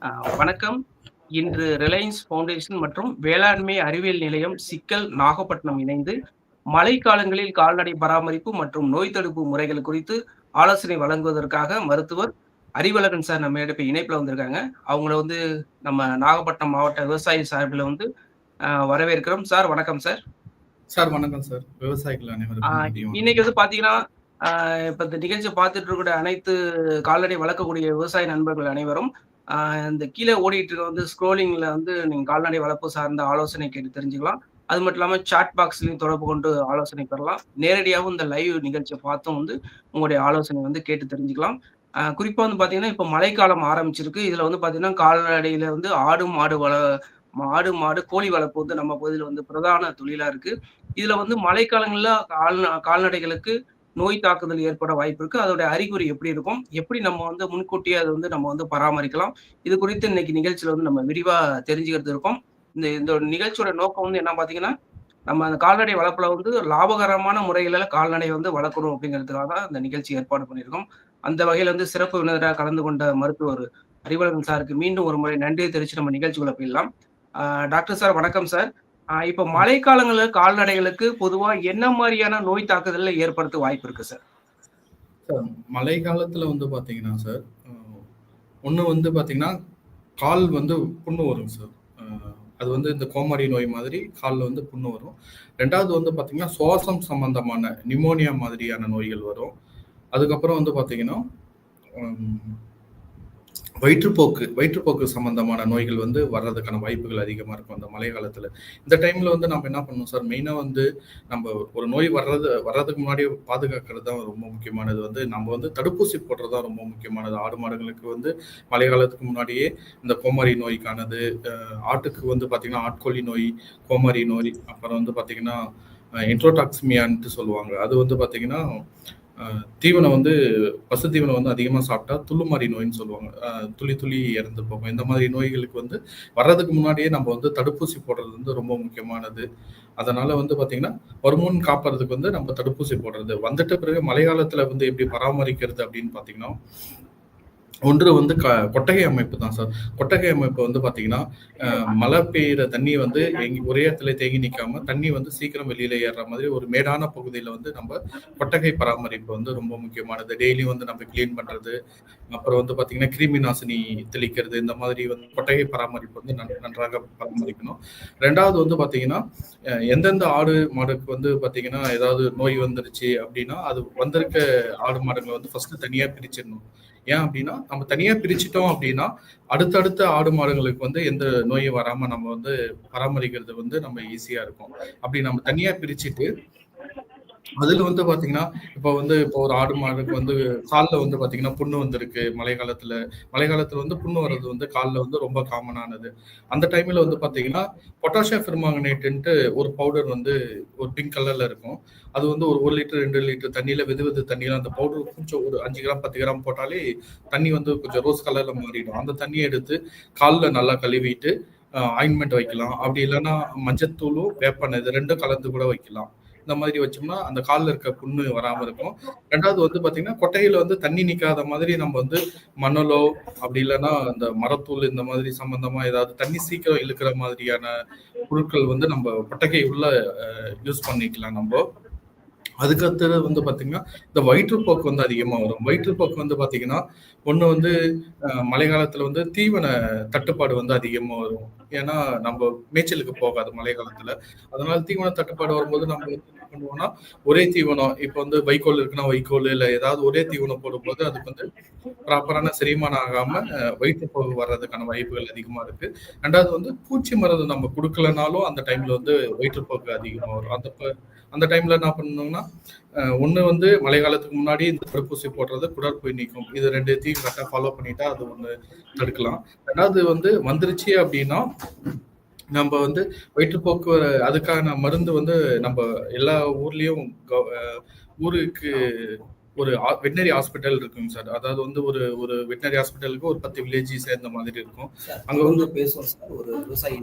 அ வணக்கம். இன்று Reliance foundation மற்றும் வேளாண்மை அறிவியல் நிலையம் சிக்கல் நாகப்பட்டினம் இணைந்து மழைக்காலங்களில் கால்நடை பராமரிப்பு மற்றும் நோய் தடுப்பு முறைகள் குறித்து ஆலோசனை வழங்குவதற்காக மருத்துவர் அறிவழகன் சார் நம்மிடம் இப்ப இணைப்புல வந்திருக்காங்க. அவங்கள நம்ம நாகப்பட்டினம் மாவட்ட விவசாயி சார்பில வரவேற்கிறோம். சார் வணக்கம் சார். சார் வணக்கம் சார். விவசாயிகள் ஆ அனைவருக்கும் இன்னைக்கு பார்த்தீங்கன்னா, இப்ப இந்த நிகழ்ச்சிய பார்த்துட்டு இருக்கக்கூடிய அனைத்து கால்நடை வளர்க்கக்கூடிய விவசாய நண்பர்கள் அனைவரும், அ இந்த கீழ ஓடிட்டு இருக்க ஸ்க்ரோலிங்ல நீங்க கால்நடை வளர்ப்பு சார்ந்த ஆலோசனை கேட்டு தெரிஞ்சுக்கலாம். அது மட்டும் இல்லாம சாட் பாக்ஸ்லயும் தொடர்பு கொண்டு ஆலோசனை பெறலாம். நேரடியாவும் இந்த லைவ் நிகழ்ச்சிய பார்த்தும் உங்களுடைய ஆலோசனை கேட்டு தெரிஞ்சுக்கலாம். குறிப்பா பார்த்தீங்கன்னா, இப்ப மழைக்காலம் ஆரம்பிச்சிருக்கு. இதுல பார்த்தீங்கன்னா, கால்நடையில ஆடு, மாடு, கோழி வளர்ப்பு நம்ம பகுதியில பிரதான தொழிலா இருக்கு. இதுல மழைக்காலங்கள்ல கால்நடைகளுக்கு நோய் தாக்குதல் ஏற்பட வாய்ப்பு இருக்கு. அதோட அறிகுறி எப்படி இருக்கும்? எப்படி நம்ம முன்கூட்டியே அத நம்ம பராமரிக்கலாம்? இது குறித்து இன்னைக்கு நிகழ்ச்சியில நம்ம விரிவா தெரிஞ்சுக்கிறது இருக்கோம். இந்த இந்த நிகழ்ச்சியோட நோக்கம் என்ன பார்த்தீங்கன்னா, நம்ம அந்த கால்நடை வளர்ப்புல லாபகரமான முறையில கால்நடை வளர்க்கணும் அப்படிங்கிறதுக்காக தான் இந்த நிகழ்ச்சி ஏற்பாடு பண்ணியிருக்கோம். அந்த வகையில சிறப்பு விருந்தினரா கலந்து கொண்ட மருத்துவர் அறிவழகன் சாருக்கு மீண்டும் ஒரு முறை நன்றியை தெரிவிச்சு நம்ம நிகழ்ச்சிக்குள்ள போயிடலாம். டாக்டர் சார் வணக்கம் சார். இப்ப மழைக்காலங்கள்ல கால்நடைகளுக்கு பொதுவா என்ன மாரியான நோய் தாக்குதல்ல ஏற்படுத்த வாய்ப்பு இருக்கு சார்? சார் மழை காலத்துல பாத்தீங்கன்னா சார், ஒண்ணு பாத்தீங்கன்னா கால் புண்ணு வரும் சார். அது இந்த கோமாரி நோய் மாதிரி கால்ல புண்ணு வரும். 2வது பாத்தீங்கன்னா சுவாசம் சம்பந்தமான நிமோனியா மாதிரியான நோய்கள் வரும். அதுக்கப்புறம் பாத்தீங்கன்னா வயிற்றுப்போக்கு சம்பந்தமான நோய்கள் வர்றதுக்கான வாய்ப்புகள் அதிகமா இருக்கும் அந்த மழை காலத்துல. இந்த டைம்ல நம்ம என்ன பண்ணணும் சார், மெயினா நம்ம ஒரு நோய் வர்றதுக்கு முன்னாடியே பாதுகாக்கிறது தான் ரொம்ப முக்கியமானது. நம்ம தடுப்பூசி போடுறது தான் ரொம்ப முக்கியமானது. ஆடு மாடுகளுக்கு மழை காலத்துக்கு முன்னாடியே இந்த கோமாரி நோய்க்கானது, ஆட்டுக்கு பாத்தீங்கன்னா ஆட்கொல்லி நோய், கோமாரி நோய், அப்புறம் பாத்தீங்கன்னா என்ட்ரோடாக்சிமியான்ட்டு சொல்லுவாங்க. அது பாத்தீங்கன்னா தீவனம் பசு தீவனம் அதிகமா சாப்பிட்டா துள்ளுமாறி நோய்ன்னு சொல்லுவாங்க. துளி இறந்து போகும். இந்த மாதிரி நோய்களுக்கு வர்றதுக்கு முன்னாடியே நம்ம தடுப்பூசி போடுறது ரொம்ப முக்கியமானது. அதனால பாத்தீங்கன்னா வருமுன் காப்பறதுக்கு நம்ம தடுப்பூசி போடுறது. வந்துட்ட பிறகு மழை காலத்துல எப்படி பராமரிக்கிறது அப்படின்னு பாத்தீங்கன்னா, ஒன்று கொட்டகை அமைப்பு தான் சார். கொட்டகை அமைப்பு பாத்தீங்கன்னா மழை பெய்யுற தண்ணி ஒரே இடத்துல தேங்கி நிக்காம தண்ணி சீக்கிரம் வெளியில ஏறுற மாதிரி ஒரு மேடான பகுதியில நம்ம கொட்டகை பராமரிப்பு ரொம்ப முக்கியமானது. டெய்லி நம்ம கிளீன் பண்றது, அப்புறம் பாத்தீங்கன்னா கிருமி நாசினி தெளிக்கிறது, இந்த மாதிரி கொட்டகை பராமரிப்பு நன்றாக பராமரிக்கணும். 2வது பாத்தீங்கன்னா எந்தெந்த ஆடு மாடுக்கு பாத்தீங்கன்னா ஏதாவது நோய் வந்துருச்சு அப்படின்னா அது வந்திருக்க ஆடு மாடுகளை ஃபர்ஸ்ட் தனியா பிரிச்சிடணும். ஏன் அப்படின்னா நம்ம தனியா பிரிச்சுட்டோம் அப்படின்னா அடுத்தடுத்த ஆடு மாடுகளுக்கு எந்த நோயும் வராம நம்ம பராமரிக்கிறது நம்ம ஈஸியா இருக்கும். அப்படி நம்ம தனியா பிரிச்சுட்டு அதுல பாத்தீங்கன்னா இப்போ ஒரு ஆடு மாடுக்கு கால்ல பாத்தீங்கன்னா புண்ணு வந்திருக்கு. மழை காலத்துல புண்ணு வர்றது கால்ல ரொம்ப காமனானது. அந்த டைம்ல பாத்தீங்கன்னா பொட்டாசியம் பெர்மாங்கனேட்ன்ட்டு ஒரு பவுடர் ஒரு பிங்க் கலர்ல இருக்கும். அது ஒரு 1 லிட்டர் 2 லிட்டர் தண்ணியில வெது தண்ணியில அந்த பவுடர் கொஞ்சம் ஒரு 5 கிராம் 10 கிராம் போட்டாலே தண்ணி கொஞ்சம் ரோஸ் கலர்ல மாறிடும். அந்த தண்ணியை எடுத்து கால்ல நல்லா கழுவிட்டு ஆயின்மெண்ட் வைக்கலாம். அப்படி இல்லைன்னா மஞ்சத்தூளும் வேப்பெண்ணெய் இது 2ம் கலந்து கூட வைக்கலாம். இந்த மாதிரி வச்சோம்னா அந்த கால்ல இருக்க புண்ணு வராம இருக்கும். 2வது பாத்தீங்கன்னா கொட்டையில தண்ணி நிக்காத மாதிரி நம்ம மணலோ அப்படி இல்லைன்னா அந்த மரத்தூள் இந்த மாதிரி சம்பந்தமா ஏதாவது தண்ணி சீக்கிரம் இழுக்கிற மாதிரியான பொருட்கள் நம்ம கொட்டகை உள்ள யூஸ் பண்ணிக்கலாம். நம்ம அதுக்கடுத்தது பாத்தீங்கன்னா இந்த வயிற்றுப்போக்கு அதிகமா வரும். வயிற்றுப்போக்கு பாத்தீங்கன்னா ஒண்ணு மழை காலத்துல தீவன தட்டுப்பாடு அதிகமா வரும். ஏன்னா நம்ம மேய்ச்சலுக்கு போகாது மழை காலத்துல. அதனால தீவன தட்டுப்பாடு வரும்போது நம்ம என்ன பண்ணுவோம்னா ஒரே தீவனம் இப்ப வைக்கோல் இருக்குன்னா வைக்கோல் இல்ல ஏதாவது ஒரே தீவனம் போடும்போது அதுக்கு ப்ராப்பரான செரிமானம் ஆகாம வயிற்றுப்போக்கு வர்றதுக்கான வாய்ப்புகள் அதிகமா இருக்கு. 2வது பூச்சி மருந்து நம்ம கொடுக்கலனாலும் அந்த டைம்ல வயிற்றுப்போக்கு அதிகமா வரும். அந்த டைம்ல என்ன பண்ணணும்னா ஒண்ணு மழை காலத்துக்கு முன்னாடி இந்த தடுப்பூசி போடுறது குடற்புழு நீக்கும். இது 2த்தையும் கரெக்டா ஃபாலோ பண்ணிட்டா அது ஒண்ணு தடுக்கலாம். 2வது வந்துருச்சு அப்படின்னா நம்ம வயிற்றுப்போக்கு அதுக்கான மருந்து நம்ம எல்லா ஊர்லயும் ஊருக்கு ஒரு வெட்டினரி ஹாஸ்பிட்டல் இருக்குங்க சார். அதாவது ஒரு வெட்டினரி ஹாஸ்பிட்டலுக்கு ஒரு 10 வில்லேஜ் சேர்ந்த மாதிரி இருக்கும். அங்க பேசுவோம் சார். ஒரு விவசாயி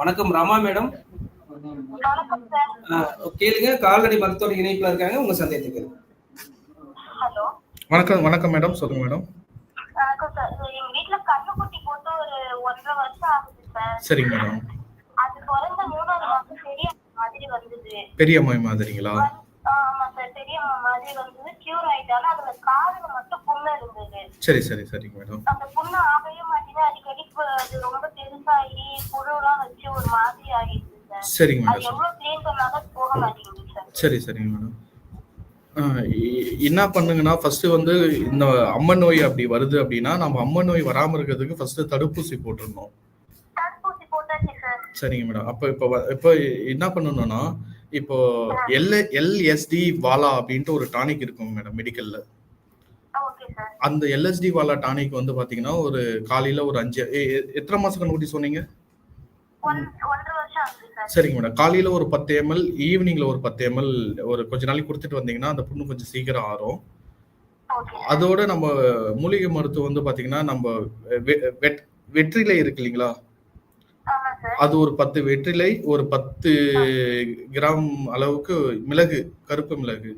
வணக்கம் ராமா மேடம். கேளுங்க, கால்நடை மருத்துவர் இணைப்புல இருக்காங்க, உங்க சந்தேகத்தை கேளுங்க. வணக்கம் மேடம், சொல்லுங்க மேடம். வணக்கம் சார். எங்க வீட்ல கண்ணுக்குட்டி போட்டு ஒரு 1.5 வருஷம் ஆகுது சார். சரிங்க மேடம். அது பிறந்த 3வது மாசம் பெரிய மாதிரி வந்தது. பெரியம்மாய் மாதிரிங்களா? ஆமா சார், பெரியம்மா மாதிரி வந்தது. கியூர் ஆயிட்டாலும் அதுல காதுல மட்டும் புண்ணு இருந்தது. சரி சரி சரிங்க மேடம். அந்த புண்ணு ஆகவே மாட்டேங்குது. அடிக்கடி அது ரொம்ப பெருசாகி புழுலாம் வச்சு ஒரு மாதிரி ஆகிடுது சார். சரிங்க அது மேடம். எவ்வளவு கிளீன் பண்ணாலும் போக மாட்டேங்குது சார். சரி சரிங்க மேடம். என்ன பண்ணுங்கன்னா ஃபர்ஸ்ட் வந்து இந்த அம்மன் நோய் அப்படி வருது அப்படின்னா நம்ம அம்மன் நோய் வராம இருக்கிறதுக்கு ஃபர்ஸ்ட் தடுப்பூசி போட்டுருந்தோம். தடுப்பூசி போட்டாச்சு சார். சரிங்க மேடம். இப்போ என்ன பண்ணணும்னா இப்போ எல்எஸ்டி வாலா அப்படின்ட்டு ஒரு டானிக் இருக்கும் மேடம் மெடிக்கல்ல. அந்த எல்எஸ்டி வாலா டானிக் வந்து பாத்தீங்கன்னா ஒரு காலையில ஒரு 5 எத்தனை மாசம் கண்ணுக்குட்டி சொன்னீங்க? 1.5 வருஷம் ஆகுது சார். சரிங்க மேடம். காலையில ஒரு 10 ml, ஈவினிங்ல ஒரு 10 ml ஒரு கொஞ்ச நாளைக்கு கொடுத்துட்டு வந்தீங்கன்னா அந்த புண்ணு கொஞ்சம் சீக்கிரம் ஆறும். அதோட நம்ம மூலிகை மருத்துவம் வந்து பாத்தீங்கன்னா நம்ம வெற்றிலை இருக்கு இல்லைங்களா, அது ஒரு 10 வெற்றிலை, ஒரு 10 கிராம் அளவுக்கு மிளகு, கருப்பு மிளகு,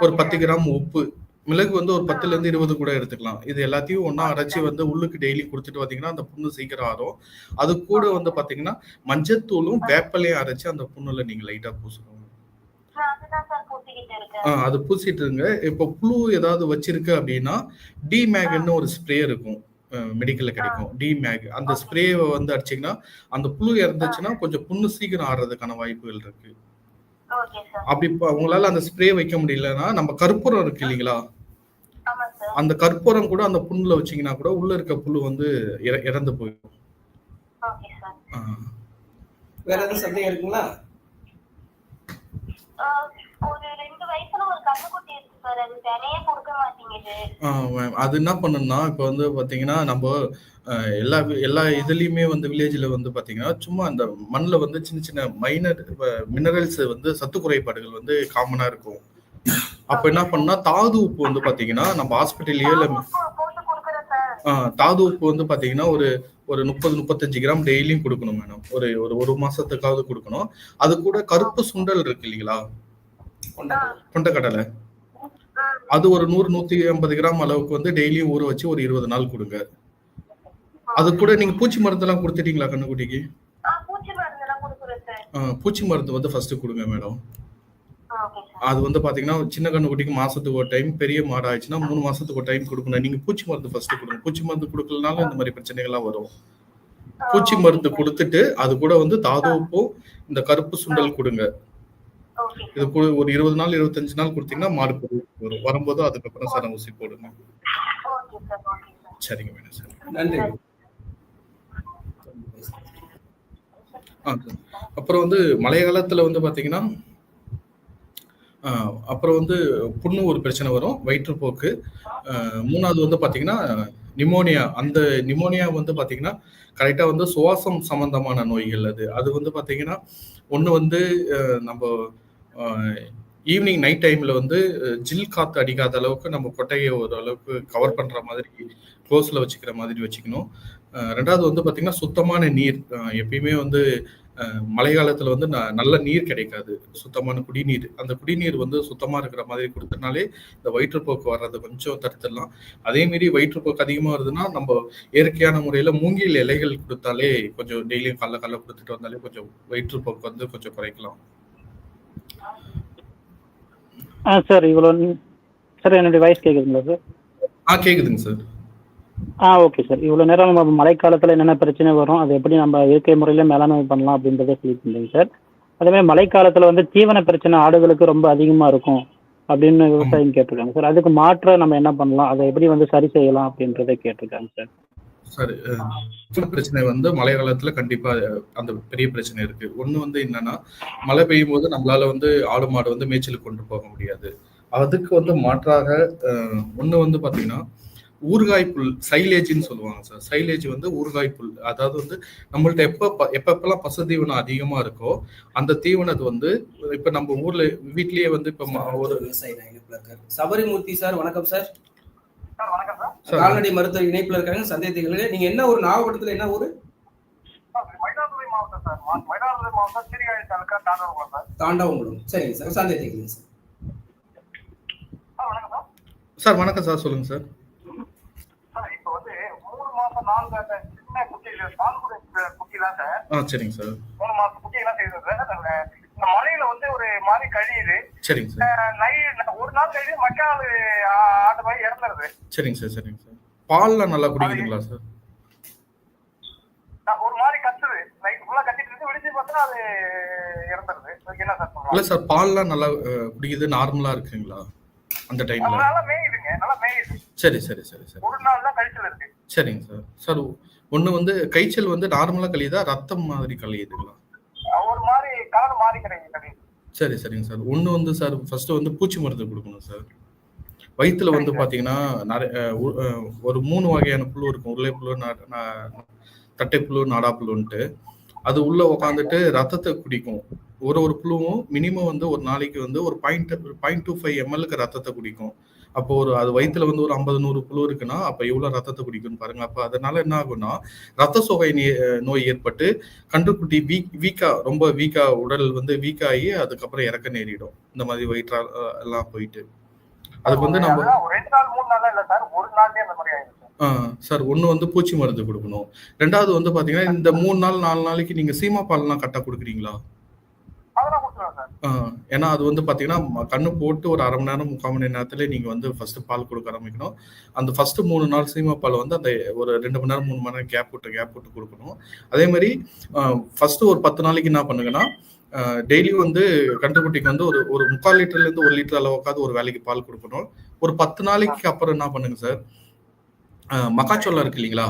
ஒரு 10 கிராம் உப்பு, மிளகு வந்து ஒரு 10ல இருந்து 20 கூட எடுத்துக்கலாம். இது எல்லாத்தையும் ஒண்ணா அரைச்சி வந்து உள்ளுக்கு டெய்லி கொடுத்துட்டு வந்தீங்கன்னா அந்த புண்ணு சீக்கிரம் ஆறும். அது கூட வந்து பாத்தீங்கன்னா மஞ்சத்தூளும் வேப்பலையும் அரைச்சு அந்த புண்ணுல நீங்க லைட்டா பூசணும். அது பூசிட்டு இருங்க. இப்போ புழு ஏதாவது வச்சிருக்கு அப்படின்னா டிமேக்னு ஒரு ஸ்ப்ரே இருக்கும், மெடிக்கல்ல கிடைக்கும். டிமேக் அந்த ஸ்ப்ரேவை வந்து அடிச்சீங்கன்னா அந்த புழு இறந்துச்சுன்னா கொஞ்சம் புண்ணு சீக்கிரம் ஆடுறதுக்கான வாய்ப்புகள் இருக்கு. அப்படி உங்களால அந்த ஸ்ப்ரே வைக்க முடியலன்னா நம்ம கற்பூரம் இருக்கு இல்லைங்களா, அந்த கற்பூரம் கூட அந்த புண்ணுல வச்சீங்கன்னா கூட உள்ள இருக்க புழு வந்து இறந்து போயிடும். வேற எதுவும் சந்தேகம் இருக்குங்களா? ஒரு 2 வயசுல ஒரு கண்ணுக்குட்டி இருக்கு சார். அது தனியே கொடுக்க மாட்டேங்குது. அது என்ன பண்ணணும்னா இப்போ வந்து பாத்தீங்கன்னா நம்ம எல்லா இதுலயுமே வந்து வில்லேஜ்ல வந்து பாத்தீங்கன்னா சும்மா அந்த மண்ணுல வந்து சின்ன சின்ன மைனர் மினரல்ஸ் வந்து சத்து குறைபாடுகள் வந்து காமனா இருக்கும். அப்ப என்ன பண்ணா தாது உப்பு வந்து பாத்தீங்கன்னா நம்ம ஹாஸ்பிட்டல்லயே தாது உப்பு வந்து பாத்தீங்கன்னா ஒரு 30-35 கிராம் டெய்லியும் கொடுக்கணும் மேடம். ஒரு மாசத்துக்காவது கொடுக்கணும். அது கூட கருப்பு சுண்டல் இருக்கு இல்லைங்களா, கொண்டக்கடலை, அது ஒரு 100-150 கிராம் அளவுக்கு வந்து டெய்லியும் ஊற வச்சு ஒரு 20 நாள் கொடுங்க. அது கூட நீங்க பூச்சி மருந்து எல்லாம் கொடுத்துட்டீங்களா கண்ணுக்குட்டிக்கு? பூச்சி மருந்து வந்து ஃபர்ஸ்ட் கொடுங்க மேடம். அது வந்து பாத்தீங்கன்னா சின்ன கண்ணுக்குட்டிக்கு மாசத்துக்கு ஒரு டைம், பெரிய மாடு ஆயிடுச்சுன்னா 3 மாசத்துக்கு ஒரு டைம் கொடுக்கணும். நீங்க பூச்சி மருந்து ஃபர்ஸ்ட் கொடுங்க. பூச்சி மருந்து கொடுக்கலனாலும் இந்த மாதிரி பிரச்சனைகள்லாம் வரும். பூச்சி மருந்து கொடுத்துட்டு அது கூட வந்து தாதுப்பும் இந்த கருப்பு சுண்டல் கொடுங்க. இது கூட ஒரு 20 நாள் 25 நாள் கொடுத்தீங்கன்னா மாடு வரும். வரும்போது அதுக்கப்புறம் சன ஊசி போடுங்க. சரிங்க மேடம். சரி, நன்றி. அப்புறம் வந்து மழை காலத்துல வந்து பாத்தீங்கன்னா அப்புறம் வந்து புண்ணு ஒரு பிரச்சனை வரும், வயிற்றுப்போக்கு. 3வது வந்து பாத்தீங்கன்னா நிமோனியா. அந்த நிமோனியா வந்து பாத்தீங்கன்னா கரெக்டா வந்து சுவாசம் சம்பந்தமான நோய்கள். அது வந்து பாத்தீங்கன்னா ஒண்ணு வந்து நம்ம ஈவினிங் நைட் டைம்ல வந்து ஜில் காத்து அடிக்காத அளவுக்கு நம்ம கொட்டையை ஓரளவுக்கு கவர் பண்ற மாதிரி க்ளோஸ்ல வச்சுக்கிற மாதிரி வச்சுக்கணும். 2வது வந்து பாத்தீங்கன்னா சுத்தமான நீர். எப்பயுமே வந்து மழை காலத்துல வந்து நல்ல நீர் கிடைக்காது, சுத்தமான குடிநீர். அந்த குடிநீர் வந்து சுத்தமா இருக்கிற மாதிரி கொடுத்தனாலே இந்த வயிற்றுப்போக்கு வர்றது கொஞ்சம் தடுத்துடலாம். அதே மாரி வயிற்றுப்போக்கு அதிகமா வருதுன்னா நம்ம இயற்கையான முறையில மூங்கில் இலைகள் கொடுத்தாலே கொஞ்சம் டெய்லியும் காலைல கொடுத்துட்டு வந்தாலே கொஞ்சம் வயிற்றுப்போக்கு வந்து கொஞ்சம் குறைக்கலாம். சார் இவ்வளவு சார் என்னுடைய வாய்ஸ் கேக்குதுங்களா சார்? கேக்குதுங்க சார். Okay sir. இவ்வளவு நேரம் நம்ம மழைக்காலத்துல என்னென்ன பிரச்சனை வரும், அதை எப்படி நம்ம இயற்கை முறையில மேலாண்மை பண்ணலாம் அப்படின்றத சொல்லியிருந்தீங்க சார். அதே மாதிரி மழைக்காலத்துல வந்து தீவன பிரச்சனை ஆடுகளுக்கு ரொம்ப அதிகமா இருக்கும் அப்படின்னு விவசாயம் கேட்டிருக்காங்க சார். அதுக்கு மாற்ற நம்ம என்ன பண்ணலாம், அதை எப்படி வந்து சரி செய்யலாம் அப்படின்றத கேட்டிருக்காங்க சார். சரி, பிரச்சனை வந்து மழை காலத்துல கண்டிப்பா அந்த பெரிய பிரச்சனை இருக்கு. ஒண்ணு வந்து என்னன்னா மழை பெய்யும் போது நம்மளால வந்து ஆடு மாடு வந்து மேய்ச்சலுக்கு கொண்டு போக முடியாது. அதுக்கு வந்து மாற்றாக ஒண்ணு வந்து பாத்தீங்கன்னா ஊறுகாய் புல், சைலேஜ்னு சொல்லுவாங்க சார். சைலேஜ் வந்து ஊறுகாய் புல். அதாவது வந்து நம்மள்ட்ட எப்பப்பெல்லாம் பசு தீவனம் அதிகமா இருக்கோ அந்த தீவனத்தை வந்து இப்ப நம்ம ஊர்ல வீட்லயே வந்து இப்ப ஒரு சபரிமூர்த்தி சார், வணக்கம் சார். கால்நடை மருத்துவ இணைப்புல இருக்காங்க. சந்தேகத்துக்கு நீங்க என்ன ஒரு நாகப்பட்டினத்துல என்ன ஊரு? தாண்டவங்குளம். சரிங்க சார், சந்தேகத்துக்கு சார். வணக்கம் சார், சொல்லுங்க சார். 3 மாசம் 4 சின்ன குட்டி பால் குட்டி தான் சார். சரிங்க சார். 3 மாசம் குட்டி எல்லாம் செய்தது. இந்த மழையில வந்து ஒரு மாதிரி கழியுது. சரிங்க சார். ஒரு நாள் கழிவு மக்கால் ஆட்டு மாதிரி இறந்துருது. சரிங்க சார். சரிங்க சார். பால்லாம் நல்லா குடிக்குதுங்களா சார்? ஒரு மாதிரி கத்துது. நைட் ஃபுல்லா கத்திட்டு இருக்கு. விடிஞ்சு பார்த்தா அது இறந்துருது. என்ன சார் சொல்லலாம்? இல்ல சார், பால்லாம் நல்லா குடிக்குது, நார்மலா இருக்குங்களா அந்த டைம்ல? நல்லா மேயுதுங்க, நல்லா மேயுது. சரி சரி சரி சரி. ஒரு நாள் தான் கழிச்சல் இருக்கு. சரிங்க சார். சார் ஒண்ணு வந்து கைச்சல் வந்து நார்மலா கழியுதா, ரத்தம் மாதிரி கழியுதுங்களா? ஒரு மாதிரி கலர் மாறி கிடையாது. சரி சரிங்க சார். ஒண்ணு வந்து சார் ஃபர்ஸ்ட் வந்து பூச்சி மருந்து கொடுக்கணும் சார். வயிற்றுல வந்து பாத்தீங்கன்னா ஒரு 3 வகையான புழு இருக்கும். உருளைப்புழு, தட்டைப்புழு, நாடாப்புழுன்ட்டு. அது உள்ள உட்காந்துட்டு ரத்தத்தை குடிக்கும். ஒரு புழுவும் மினிமம் வந்து ஒரு நாளைக்கு வந்து ஒரு 0.25 ml ரத்தத்தை குடிக்கும். அப்போ அது வயிற்றுல வந்து ஒரு 50-100 புழு இருக்குன்னா அப்ப எவ்வளவு ரத்தத்தை குடிக்கும்னு பாருங்க. அப்ப அதனால என்ன ஆகும்னா ரத்த சோகை நோய் ஏற்பட்டு கன்றுக்குட்டி ரொம்ப வீக்கா, உடல் வந்து வீக்காகி அதுக்கப்புறம் இறக்க நேரிடும். இந்த மாதிரி வயிற்றால் எல்லாம் போயிட்டு அதுக்கு வந்து நம்ம 2 நாள் 3 நாள் இல்ல சார், ஒரு நாள்லயே அந்த மாதிரி ஆயிடுச்சு சார். ஒண்ணு வந்து பூச்சி மருந்து கொடுக்கணும். 2வது வந்து பாத்தீங்கன்னா இந்த 3 நாள் 4 நாளைக்கு நீங்க சீமா பால்லாம் கரெக்டா கொடுக்குறீங்களா? அதெல்லாம் கொடுத்துருவோம் சார். ஏன்னா அது வந்து பாத்தீங்கன்னா கண்ணு போட்டு ஒரு 1/2 மணி நேரம் 3/4 மணி நேரத்துல நீங்க வந்து ஃபர்ஸ்ட் பால் கொடுக்க ஆரம்பிக்கணும். அந்த ஃபர்ஸ்ட் 3 நாள் சீமா பால் வந்து அந்த ஒரு 2 மணி நேரம் 3 மணி நேரம் கேப் விட்டு கொடுக்கணும். அதே மாதிரி ஃபர்ஸ்ட் ஒரு 10 நாளைக்கு என்ன பண்ணுங்கன்னா டெய்லி வந்து கன்றுக்குட்டிக்கு வந்து ஒரு 3/4 லிட்டர்ல இருந்து 1 லிட்டர் அளவுக்காவது ஒரு வேலைக்கு பால் கொடுக்கணும். ஒரு 10 நாளைக்கு அப்புறம் என்ன பண்ணுங்க சார், மக்காச்சோளம் இருக்கு இல்லைங்களா,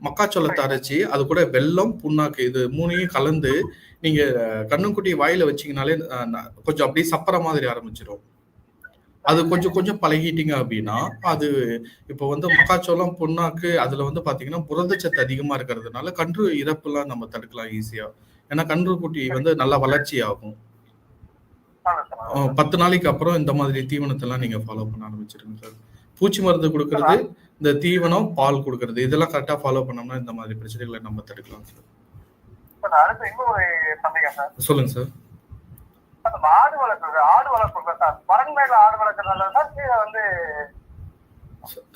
மக்காச்சோளத்தை அரைச்சி அது கூட வெல்லம், புண்ணாக்கு இது 3ஐயும் கலந்து நீங்க கண்ணுக்குட்டி வாயில வச்சீங்கனாலே கொஞ்சம் அப்படியே சப்பர மாதிரி ஆரம்பிச்சிடும். அது கொஞ்சம் கொஞ்சம் பழகிட்டீங்க அப்படின்னா அது இப்போ வந்து மக்காச்சோளம், புண்ணாக்கு அதுல வந்து பாத்தீங்கன்னா புரதச்சத்து அதிகமா இருக்கிறதுனால கன்று இறப்புலாம் நம்ம தடுக்கலாம் ஈஸியா. ஏன்னா கன்றுக்குட்டி வந்து நல்லா வளர்ச்சி ஆகும். 10 நாளைக்கு அப்புறம் இந்த மாதிரி தீவனத்தை எல்லாம் நீங்க ஃபாலோ பண்ண ஆரம்பிச்சிருங்க சார். பூச்சி மருந்து கொடுக்கறது, இந்த தீவனம், பால் கொடுக்கறது இதெல்லாம் கரெக்டா ஃபாலோ பண்ணோம்னா இந்த மாதிரி பிரச்சனைகளை நம்ம தடுக்கலாம் சார். அடுத்து இன்னொரு சந்தேகம் சார். சொல்லுங்க சார். ஆடு வளர்க்குறது சார், பரண்மேல ஆடு வளர்க்கறதுனால சார் கீழே வந்து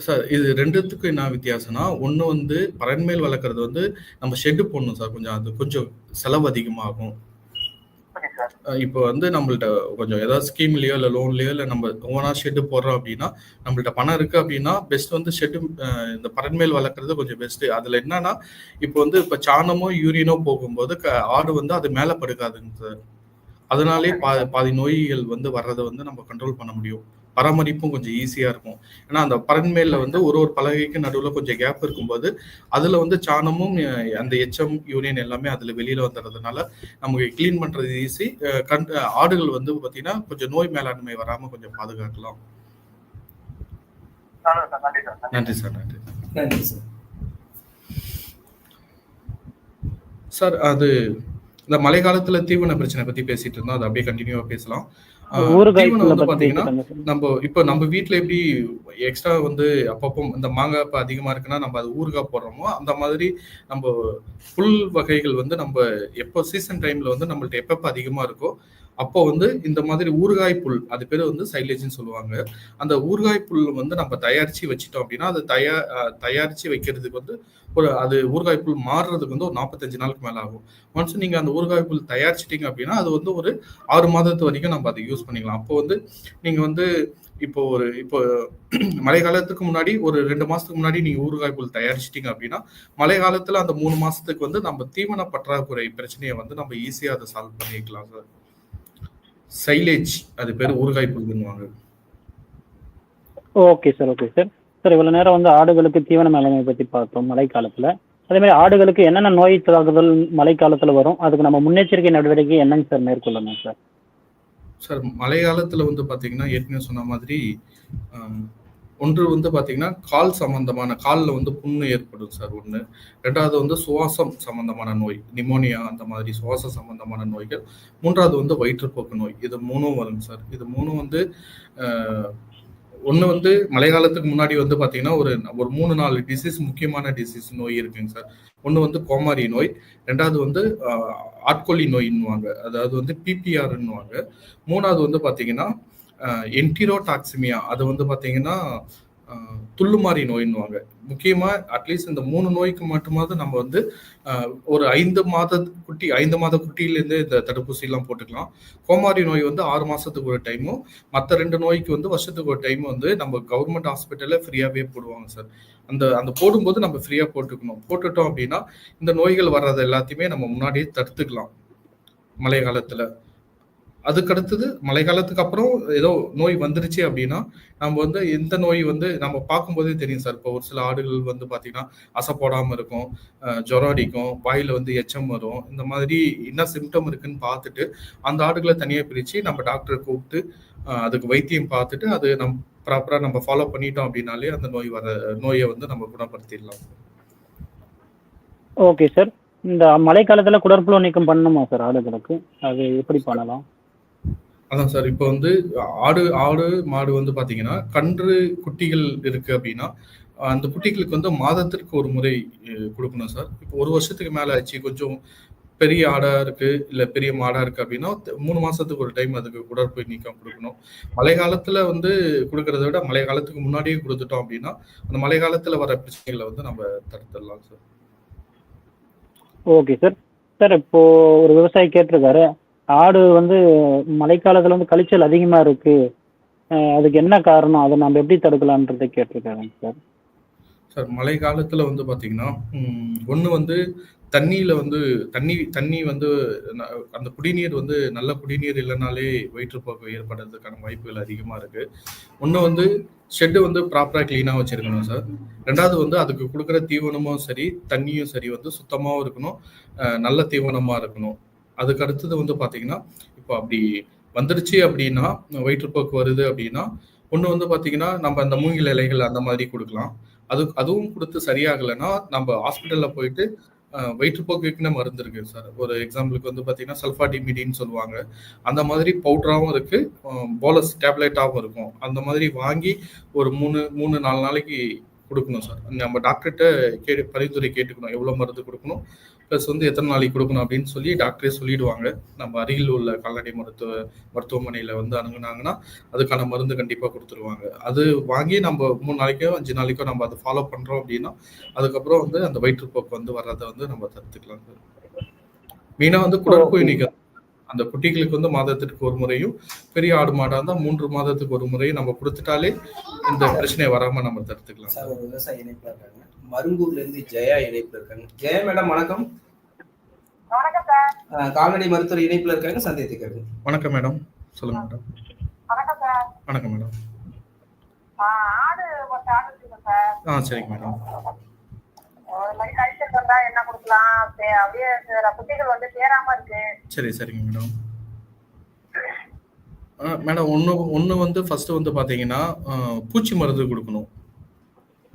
சார் இது 2த்துக்கும் என்ன வித்தியாசம்னா, ஒண்ணு வந்து பரண்மேல் வளர்க்கறது வந்து நம்ம ஷெட்டு போடணும் சார். அது கொஞ்சம் செலவு அதிகமாகும். இப்போ வந்து நம்மள்ட்ட கொஞ்சம் ஏதாவது ஸ்கீம்லயோ இல்ல லோன்லயோ இல்ல நம்ம ஓனா ஷெட்டு போடுறோம் அப்படின்னா நம்மள்ட்ட பணம் இருக்கு அப்படின்னா பெஸ்ட் வந்து ஷெட்டு இந்த பரண்மேல் வளர்க்குறது கொஞ்சம் பெஸ்ட். அதுல என்னன்னா இப்போ வந்து இப்ப சாணமோ யூரினோ போகும்போது ஆடு வந்து அது மேல படுக்காதுங்க சார். அதனாலே பாதி நோய்கள் வந்து வர்றதை வந்து நம்ம கண்ட்ரோல் பண்ண முடியும். பராமரிப்பும் கொஞ்சம் ஈஸியா இருக்கும். ஏன்னா அந்த பரண்மேல்ல வந்து ஒரு பலகைக்கு நடுவில் கொஞ்சம் கேப் இருக்கும்போது அதுல வந்து சாணமும் அந்த எச்சம், யூரின் எல்லாமே அதுல வெளியில வந்துடுறதுனால நமக்கு கிளீன் பண்றது ஈஸி. ஆடுகள் வந்து பாத்தீங்கன்னா கொஞ்சம் நோய் மேலாண்மை வராம கொஞ்சம் பாதுகாக்கலாம். நன்றி சார். நன்றி சார். சார் அது இந்த மழை காலத்துல தீவன பிரச்சனை பத்தி பேசிட்டு இருந்தோம். அது அப்படியே கண்டினியூவா பேசலாம். தீவனம் வந்து பாத்தீங்கன்னா நம்ம வீட்டுல எப்படி எக்ஸ்ட்ரா வந்து அப்பப்போ இந்த மாங்காய் இப்ப அதிகமா இருக்குன்னா நம்ம அது ஊறுகாய் போடுறோமோ அந்த மாதிரி நம்ம புல் வகைகள் வந்து நம்ம எப்போ சீசன் டைம்ல வந்து நம்மள்ட்ட எப்பப்ப அதிகமா இருக்கோ அப்போ வந்து இந்த மாதிரி ஊறுகாய் புல், அது பேர் வந்து சைலேஜ்னு சொல்லுவாங்க. அந்த ஊறுகாய் புல் வந்து நம்ம தயாரிச்சு வச்சிட்டோம் அப்படின்னா அது தயாரிச்சு வைக்கிறதுக்கு வந்து அது ஊறுகாய் புல் மாறுறதுக்கு வந்து ஒரு 45 நாளுக்கு மேல ஆகும். ஒன்ஸ் நீங்க அந்த ஊறுகாய் புல் தயாரிச்சிட்டீங்க அப்படின்னா அது வந்து ஒரு 6 மாதத்து வரைக்கும் நம்ம அதை யூஸ் பண்ணிக்கலாம். அப்போ வந்து நீங்க வந்து இப்போ மழை காலத்துக்கு முன்னாடி ஒரு 2 மாசத்துக்கு முன்னாடி நீங்க ஊறுகாய் புல் தயாரிச்சிட்டீங்க அப்படின்னா மழை காலத்துல அந்த 3 மாசத்துக்கு வந்து நம்ம தீவன பற்றாக்குறை பிரச்சனையை வந்து நம்ம ஈஸியா அதை சால்வ் பண்ணிக்கலாம் சார். சைலேஜ் அது பேர் ஊறுகாய் புல்லுவாங்க. Okay sir. சார் இவ்வளவு நேரம் வந்து ஆடுகளுக்கு தீவன மேலாண்மை பத்தி பார்த்தோம் மழை காலத்துல. அதே மாதிரி ஆடுகளுக்கு என்னென்ன நோய் தாக்குதல் மழை காலத்துல வரும், அதுக்கு நம்ம முன்னெச்சரிக்கை நடவடிக்கை என்னங்க சார் மேற்கொள்ளணும் சார்? சார் மழை காலத்துல வந்து பாத்தீங்கன்னா ஏற்கனவே சொன்ன மாதிரி ஒன்று வந்து பாத்தீங்கன்னா கால் சம்பந்தமான காலில் வந்து புண்ணு ஏற்படும் சார் ஒன்று. 2வது வந்து சுவாசம் சம்பந்தமான நோய், நிமோனியா அந்த மாதிரி சுவாச சம்பந்தமான நோய்கள். 3வது வந்து வயிற்றுப்போக்கு நோய். இது 3ம் வருங்க சார். இது 3ம் வந்து ஒன்று வந்து மழை காலத்துக்கு முன்னாடி வந்து பாத்தீங்கன்னா ஒரு 3-4 டிசீஸ், முக்கியமான டிசீஸ் நோய் இருக்குங்க சார். ஒன்று வந்து கோமாரி நோய், 2வது வந்து ஆட்கொல்லி நோயின்னுவாங்க, அதாவது வந்து PPRன்னுவாங்க. 3வது வந்து பாத்தீங்கன்னா என்டிரோடாக்சிமியா, அது வந்து பாத்தீங்கன்னா துள்ளுமாறி நோயின்னுவாங்க. முக்கியமா அட்லீஸ்ட் இந்த 3 நோய்க்கு மட்டுமாவது நம்ம வந்து ஒரு 5 மாத குட்டியிலேருந்து இந்த தடுப்பூசிலாம் போட்டுக்கலாம். கோமாரி நோய் வந்து 6 மாசத்துக்கு ஒரு டைமும், மற்ற 2 நோய்க்கு வந்து வருஷத்துக்கு ஒரு டைம் வந்து நம்ம கவர்மெண்ட் ஹாஸ்பிட்டல்ல ஃப்ரீயாவே போடுவாங்க சார். அந்த போடும்போது நம்ம ஃப்ரீயா போட்டுக்கணும். போட்டுட்டோம் அப்படின்னா இந்த நோய்கள் வர்றது எல்லாத்தையுமே நம்ம முன்னாடியே தடுத்துக்கலாம் மழை காலத்துல. அதுக்கடுத்தது மழை காலத்துக்கு அப்புறம் ஏதோ நோய் வந்துருச்சு அப்படின்னா நம்ம வந்து எந்த நோய் வந்து நம்ம பார்க்கும்போதே தெரியும் சார். இப்போ ஒரு சில ஆடுகள் வந்து பார்த்தீங்கன்னா அசை போடாமல் இருக்கும், ஜுரம் அடிக்கும், வாயில் வந்து எச்சம் வரும். இந்த மாதிரி என்ன சிம்டம் இருக்குன்னு பார்த்துட்டு அந்த ஆடுகளை தனியாக பிரித்து நம்ம டாக்டரை கூப்பிட்டு அதுக்கு வைத்தியம் பார்த்துட்டு அது ப்ராப்பராக நம்ம ஃபாலோ பண்ணிட்டோம் அப்படின்னாலே அந்த நோயை வந்து நம்ம குணப்படுத்திடலாம். Okay sir. இந்த மழைக்காலத்தில் குடற்புழு நீக்கம் பண்ணணுமா சார் ஆடுகளுக்கு? அது எப்படி பண்ணலாம்? அதான் சார். இப்போ வந்து ஆடு மாடு வந்து பாத்தீங்கன்னா கன்று குட்டிகள் இருக்கு அப்படின்னா அந்த குட்டிகளுக்கு வந்து மாதத்திற்கு ஒரு முறை கொடுக்கணும் சார். இப்போ 1 வருஷத்துக்கு மேல ஆச்சு, கொஞ்சம் பெரிய ஆடா இருக்கு இல்ல பெரிய மாடா இருக்கு அப்படின்னா 3 மாசத்துக்கு ஒரு டைம் அதுக்கு குடற்புழு நீக்கம் கொடுக்கணும். மழை காலத்துல வந்து கொடுக்கறத விட மழை காலத்துக்கு முன்னாடியே கொடுத்துட்டோம் அப்படின்னா அந்த மழை காலத்துல வர பிரச்சனைகளை வந்து நம்ம தடுத்துடலாம் சார். Okay sir. சார் இப்போ ஒரு விவசாயி கேட்டிருக்காரு, ஆடு வந்து மழைக்காலத்தில் வந்து கழிச்சல் அதிகமாக இருக்கு, அதுக்கு என்ன காரணம், அதை நம்ம எப்படி தடுக்கலான்றதை கேட்டிருக்காங்க சார். சார் மழை காலத்துல வந்து பாத்தீங்கன்னா ஒண்ணு வந்து தண்ணியில வந்து தண்ணி வந்து அந்த குடிநீர் வந்து நல்ல குடிநீர் இல்லைனாலே வயிற்றுப்போக்கு ஏற்படுறதுக்கான வாய்ப்புகள் அதிகமா இருக்கு. ஒண்ணு வந்து ஷெட்டு வந்து ப்ராப்பரா கிளீனா வச்சிருக்கணும் சார். 2வது வந்து அதுக்கு கொடுக்குற தீவனமும் சரி தண்ணியும் சரி வந்து சுத்தமாகவும் இருக்கணும், நல்ல தீவனமா இருக்கணும். அதுக்கு அடுத்தது வந்து பாத்தீங்கன்னா இப்போ அப்படி வந்துருச்சு அப்படின்னா வயிற்றுப்போக்கு வருது அப்படின்னா ஒண்ணு வந்து பாத்தீங்கன்னா நம்ம அந்த மூங்கில் இலைகள் அந்த மாதிரி கொடுக்கலாம். அதுவும் கொடுத்து சரியாகலைன்னா நம்ம ஹாஸ்பிட்டல்ல போயிட்டு வயிற்றுப்போக்குன்னு மருந்து இருக்கு சார். ஒரு எக்ஸாம்பிளுக்கு வந்து பாத்தீங்கன்னா சல்ஃபாடிமிடின்னு சொல்லுவாங்க. அந்த மாதிரி பவுடராகவும் இருக்கு, போலஸ் டேப்லெட்டாகவும் இருக்கும். அந்த மாதிரி வாங்கி ஒரு 3-4 நாளைக்கு கொடுக்கணும் சார். நம்ம டாக்டர்கிட்ட பரிந்துரை கேட்டுக்கணும் எவ்வளவு மருந்து கொடுக்கணும், ப்ளஸ் வந்து எத்தனை நாளைக்கு கொடுக்கணும் அப்படின்னு சொல்லி டாக்டரே சொல்லிடுவாங்க. நம்ம அருகில் உள்ள கால்நடை மருத்துவமனையில வந்து அணுகுனாங்கன்னா அதுக்கான மருந்து கண்டிப்பா கொடுத்துருவாங்க. அது வாங்கி நம்ம 3 நாளைக்கோ 5 நாளைக்கோ நம்ம அதை ஃபாலோ பண்றோம் அப்படின்னா அதுக்கப்புறம் வந்து அந்த வயிற்றுப்போக்கு வந்து வர்றதை வந்து நம்ம தடுத்துக்கலாம் சார். மெயினா வந்து குடற்புழு நீக்கம் அந்த குட்டிகளுக்கு வந்து மாதத்திற்கு ஒரு முறையும், பெரிய ஆடு மாடா இருந்தா 3 மாதத்துக்கு ஒரு முறையும் நம்ம கொடுத்துட்டாலே இந்த பிரச்சனை வராம நம்ம தடுத்துக்கலாம் சார். ஒரு விவசாய இணைப்புல இருக்காங்க, மருங்கூர்ல இருந்து ஜெயா இணைப்புல இருக்காங்க. ஜெயா மேடம் வணக்கம். வணக்கம் சார். கால்நடை மருத்துவர் இணைப்புல இருக்காங்க, சந்தேகத்துக்கு. வணக்கம் மேடம், சொல்லுங்க மேடம். வணக்கம் சார். வணக்கம் மேடம். ஆடு இருக்கு சார். சரிங்க மேடம். ஒரு மாதிரி கழிச்சல் வந்தா என்ன கொடுக்கலாம்? அப்படியே குட்டிகள் வந்து சேராம இருக்கு. சரிங்க மேடம். மேடம் ஒன்று வந்து ஃபர்ஸ்ட் வந்து பார்த்தீங்கன்னா பூச்சி மருந்து கொடுக்கணும்.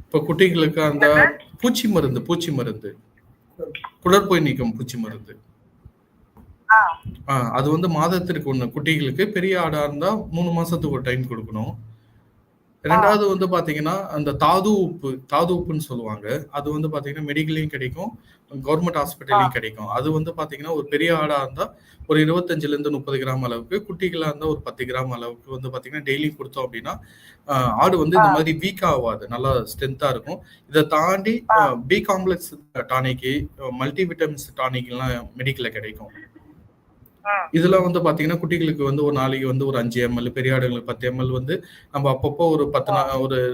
இப்போ குட்டிகளுக்கு அந்த பூச்சி மருந்து குடற்புழு நீக்கம் பூச்சி மருந்து அது வந்து மாதத்திற்கு 1 குட்டிகளுக்கு, பெரிய ஆடா இருந்தா 3 மாசத்துக்கு ஒரு டைம் கொடுக்கணும். 2வது வந்து பாத்தீங்கன்னா அந்த தாது உப்புன்னு சொல்லுவாங்க. அது வந்து பாத்தீங்கன்னா மெடிக்கல்லையும் கிடைக்கும், கவர்மெண்ட் ஹாஸ்பிட்டல்லையும் கிடைக்கும். அது வந்து பாத்தீங்கன்னா ஒரு பெரிய ஆடா இருந்தா ஒரு 25-30 கிராம் அளவுக்கு, குட்டிகளா இருந்தா ஒரு 10 கிராம் அளவுக்கு வந்து பாத்தீங்கன்னா டெய்லி கொடுத்தோம் அப்படின்னா ஆடு வந்து இந்த மாதிரி வீக்கா ஆகாது, நல்லா ஸ்ட்ரென்த்தா இருக்கும். இதை தாண்டி பி காம்ப்ளெக்ஸ் டானிக்கு, மல்டி விட்டமின்ஸ் டானிக் எல்லாம் மெடிக்கல்ல கிடைக்கும். இதெல்லாம் வந்து பாத்தீங்கன்னா குட்டிகளுக்கு வந்து ஒரு நாளைக்கு வந்து ஒரு 5 ml, பெரிய ஆடுகளுக்கு 10 ml வந்து நம்ம அப்பப்போ ஒரு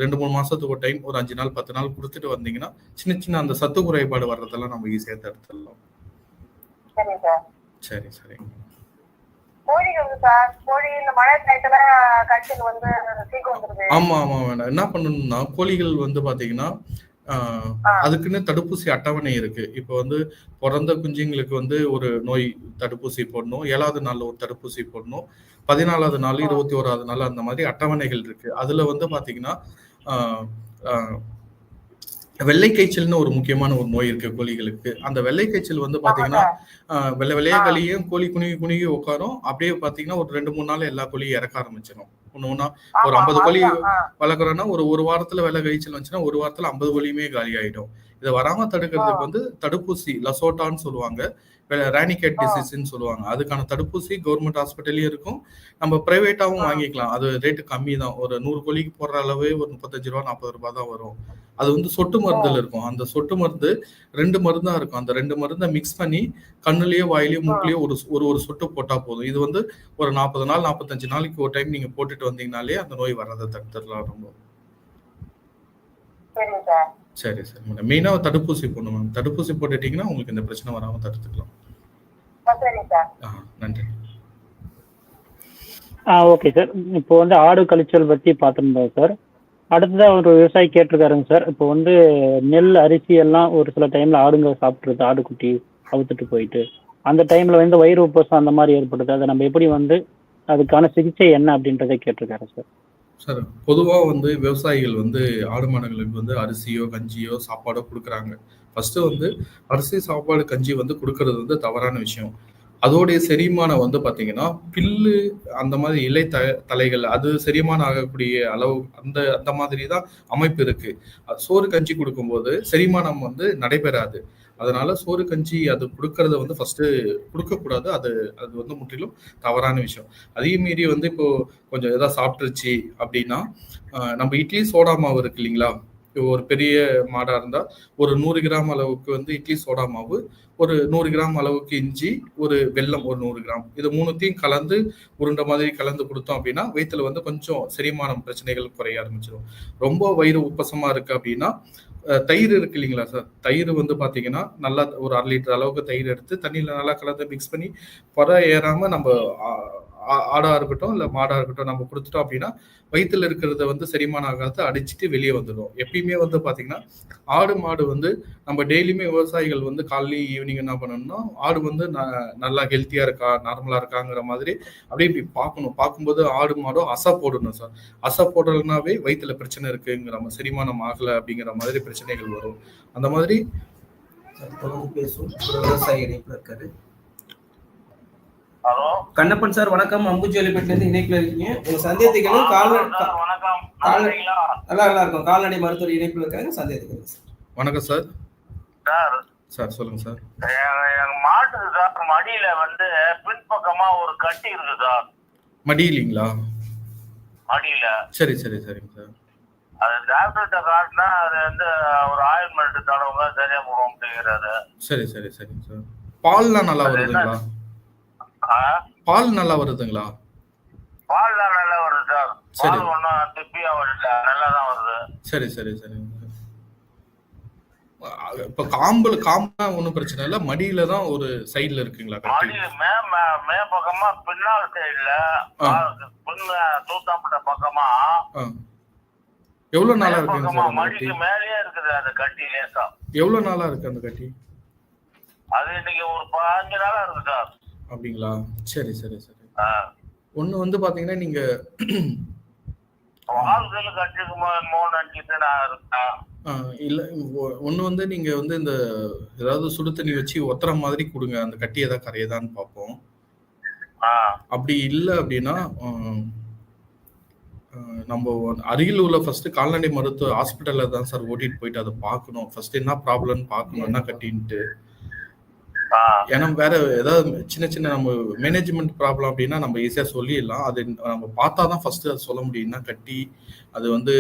2-3 மாசத்துக்கு ஒரு டைம் ஒரு 5 நாள் 10 நாள் கொடுத்துட்டு வந்தீங்கன்னா சின்ன அந்த சத்து குறைபாடு வர்றதெல்லாம் நம்ம ஈஸியா தடுத்துடலாம். சரி. ஆமா வேண்டாம். என்ன பண்ணணும்னா கோழிகள் வந்து பாத்தீங்கன்னா அதுக்குன்னு தடுப்பூசி அட்டவணை இருக்கு. இப்போ வந்து பிறந்த குஞ்சுங்களுக்கு வந்து ஒரு நோய் தடுப்பூசி போடணும், 7வது நாள்ல ஒரு தடுப்பூசி போடணும், 14வது நாள் 21வது நாள் அந்த மாதிரி அட்டவணைகள் இருக்கு. அதுல வந்து பாத்தீங்கன்னா வெள்ளை காய்ச்சல்னு ஒரு முக்கியமான ஒரு நோய் இருக்கு கோழிகளுக்கு. அந்த வெள்ளை காய்ச்சல் வந்து பாத்தீங்கன்னா வெள்ளையா கழியும், கோழி குணுகி உட்காரும். அப்படியே பாத்தீங்கன்னா ஒரு 2-3 நாள் எல்லா கோழியும் இறக்க ஆரம்பிச்சிடும். ஒண்ணா ஒரு 50 கோழி வளர்க்குறோம்னா ஒரு வாரத்துல வெள்ளை காய்ச்சல் வந்துச்சுன்னா 1 வாரத்துல 50 கோழியுமே காலி ஆயிடும். இதை வராம தடுக்கிறதுக்கு வந்து தடுப்பூசி லசோட்டான்னு சொல்லுவாங்க, ரானிகேட் டிசீஸ்ன்னு சொல்லுவாங்க. அதுக்கான தடுப்பூசி கவர்மெண்ட் ஹாஸ்பிட்டல்லயும் இருக்கும், நம்ம பிரைவேட்டாவும் வாங்கிக்கலாம். அது ரேட்டு கம்மி தான். ஒரு 100 கோழிக்கு போடுற அளவே ஒரு 35 ரூபா 40 ரூபாய் தான் வரும். அது வந்து சொட்டு மருந்துல இருக்கும். அந்த சொட்டு மருந்து 2 மருந்தா இருக்கும். அந்த 2 மருந்தை மிக்ஸ் பண்ணி கண்ணுலயோ வாயிலையோ மூக்கிலயோ ஒரு சொட்டு போட்டா போதும். இது வந்து ஒரு 40 நாள் 45 நாளைக்கு ஒரு டைம் நீங்க போட்டுட்டு வந்தீங்கனாலே அந்த நோய் வர்றதை தடுத்துடலாம். ரொம்ப சரி சார். மேடம் மெயினா தடுப்பூசி போடணும் மேம். தடுப்பூசி போட்டுட்டீங்கன்னா உங்களுக்கு இந்த பிரச்சனை வராம தடுத்துக்கலாம். நன்றி. Okay sir. இப்போ வந்து ஆடு கழிச்சல் பற்றி பார்த்துருந்தோம் சார். அடுத்ததாக ஒரு விவசாயி கேட்டிருக்காருங்க சார். இப்போ வந்து நெல் அரிசி எல்லாம் ஒரு சில டைமில் ஆடுங்க சாப்பிட்ருது, ஆடுக்குட்டி அவுத்துட்டு போயிட்டு அந்த டைமில் வந்து வயிறு உப்பசம் அந்த மாதிரி ஏற்படுது. அதை நம்ம எப்படி வந்து அதுக்கான சிகிச்சை என்ன அப்படின்றத கேட்டிருக்காரு சார். சார் பொதுவாக வந்து விவசாயிகள் வந்து ஆடு மாடுகளுக்கு வந்து அரிசியோ கஞ்சியோ சாப்பாடோ கொடுக்குறாங்க. ஃபர்ஸ்ட் வந்து அரிசி சாப்பாடு கஞ்சி வந்து கொடுக்கறது வந்து தவறான விஷயம். அதோடைய செரிமானம் வந்து பார்த்தீங்கன்னா பில்லு அந்த மாதிரி இலை தலைகள் அது செரிமானம் ஆகக்கூடிய அளவு அந்த அந்த மாதிரி தான் அமைப்பு இருக்கு. சோறு கஞ்சி கொடுக்கும்போது செரிமானம் வந்து நடைபெறாது. அதனால சோறு கஞ்சி அது கொடுக்கறத வந்து ஃபர்ஸ்ட் கொடுக்கக்கூடாது. அது அது வந்து முற்றிலும் தவறான விஷயம். அதே மீறி வந்து இப்போ கொஞ்சம் ஏதாவது சாப்பிட்டுருச்சு அப்படின்னா நம்ம இட்லி சோடா மாவு இருக்கு இல்லைங்களா, ஒரு பெரிய மாடா இருந்தா ஒரு 100 கிராம் அளவுக்கு வந்து இட்லி சோடா மாவு, ஒரு 100 கிராம் அளவுக்கு இஞ்சி, ஒரு வெல்லம் ஒரு 100 கிராம், இது மூணுத்தையும் கலந்து உருண்டை மாதிரி கலந்து கொடுத்தோம் அப்படின்னா வயிற்றுல வந்து கொஞ்சம் செரிமானம் பிரச்சனைகள் குறைய ஆரம்பிச்சிடும். ரொம்ப வயிறு உப்பசமா இருக்கு அப்படின்னா தயிர் இருக்கு இல்லைங்களா சார், தயிர் வந்து பார்த்தீங்கன்னா நல்லா ஒரு 1/2 லிட்டர் அளவுக்கு தயிர் எடுத்து தண்ணியில் நல்லா கலந்து மிக்ஸ் பண்ணி புற ஏறாமல் நம்ம ஆடா இருக்கட்டும் இல்லை மாடா இருக்கட்டும் நம்ம கொடுத்துட்டோம் அப்படின்னா வயிற்றுல இருக்கிறத வந்து செரிமானம் ஆகாத அடிச்சுட்டு வெளியே வந்துடும். எப்பயுமே வந்து பார்த்தீங்கன்னா ஆடு மாடு வந்து நம்ம டெய்லியுமே விவசாயிகள் வந்து காலையில் ஈவினிங் என்ன பண்ணணும்னா ஆடு வந்து நல்லா ஹெல்த்தியாக இருக்கா நார்மலாக இருக்காங்கிற மாதிரி அப்படியே இப்படி பார்க்கணும். பார்க்கும்போது ஆடு மாடும் அசை போடணும் சார். அசை போடலைனாவே வயிற்றுல பிரச்சனை இருக்குங்கிற மாதிரி செரிமானம் ஆகலை அப்படிங்கிற மாதிரி பிரச்சனைகள் வரும். அந்த மாதிரி தொடர்ந்து பேசும் ஒரு விவசாயி இணைப்புல இருக்காரு. ஹலோ கண்ணப்பன் சார் வணக்கம். அம்புஜோலிப்பேட்ல இருந்து இணைப்புல இருக்கீங்க. உங்க சந்தேகத்துகளும் நல்லா இருக்கும். கால்நடை மருத்துவர் இணைப்புல இருக்காங்க. சந்தேகத்துக்கு வணக்கம் சார். சார் சார் சொல்லுங்க சார். எங்க மாட்டுக்கு சார் மடியில வந்து பின்பக்கமா ஒரு கட்டி இருக்கு சார். மடியிலீங்களா? மடியில. சரி சரி சரிங்க சார். அது டாக்டர்கிட்ட காட்டினா அது வந்து ஒரு ஆயில்மெண்ட் தடவுங்க சரியா போகும் அப்படிங்கிறாரு. சரி சரி சரிங்க சார். பால்லாம் நல்லா வருதுங்களா? பால் நல்லா வருதுங்களா? பால் தான் நல்லா வருது சார். பால் ஒன்றும் திப்பியா வரல, நல்லா தான் வருது. சரி சரி சரிங்க சார். இப்ப காம்புனா ஒன்றும் பிரச்சனை இல்லை, மடியில தான் ஒரு சைட்ல இருக்குங்களா? மடியில மே பக்கமா பின்னால் சைடுல தூத்தாப்பட்ட பக்கமா எவ்வளவு நாளா இருக்குங்க சார்? மடிக்கு மேலேயே இருக்குது அந்த கட்டி லேசா. எவ்வளவு நாளா இருக்கு அந்த கட்டி? அது இன்னைக்கு ஒரு 15 நாளா இருக்கு சார். அப்படிங்களா? சரி சரி சரி. ஒண்ணு வந்து பாத்தீங்கன்னா நீங்க வாழ்க்கையில கட்டிக்கு 3-5 நான் இருக்கேன். இல்ல ஒண்ணு வந்து நீங்க வந்து இந்த ஏதாவது சுடு தண்ணி வச்சு ஒத்துற மாதிரி கொடுங்க, அந்த கட்டி ஏதாவது கரையதான்னு பார்ப்போம். அப்படி இல்லை அப்படின்னா நம்ம அருகில் உள்ள ஃபர்ஸ்ட் கால்நடை மருத்துவ ஹாஸ்பிட்டல்ல தான் சார் ஓட்டிட்டு போயிட்டு அதை பார்க்கணும். ஃபர்ஸ்ட் என்ன ப்ராப்ளம்னு பார்க்கணும், என்ன கட்டின்ட்டு. ஏன்னா வேற ஏதாவது சின்ன சின்ன நம்ம மேனேஜ்மெண்ட் ப்ராப்ளம் அப்படின்னா நம்ம ஈஸியா சொல்லிடலாம். அது நம்ம பார்த்தா தான் ஃபர்ஸ்ட் அது சொல்ல முடியும்னா கட்டி அது வந்து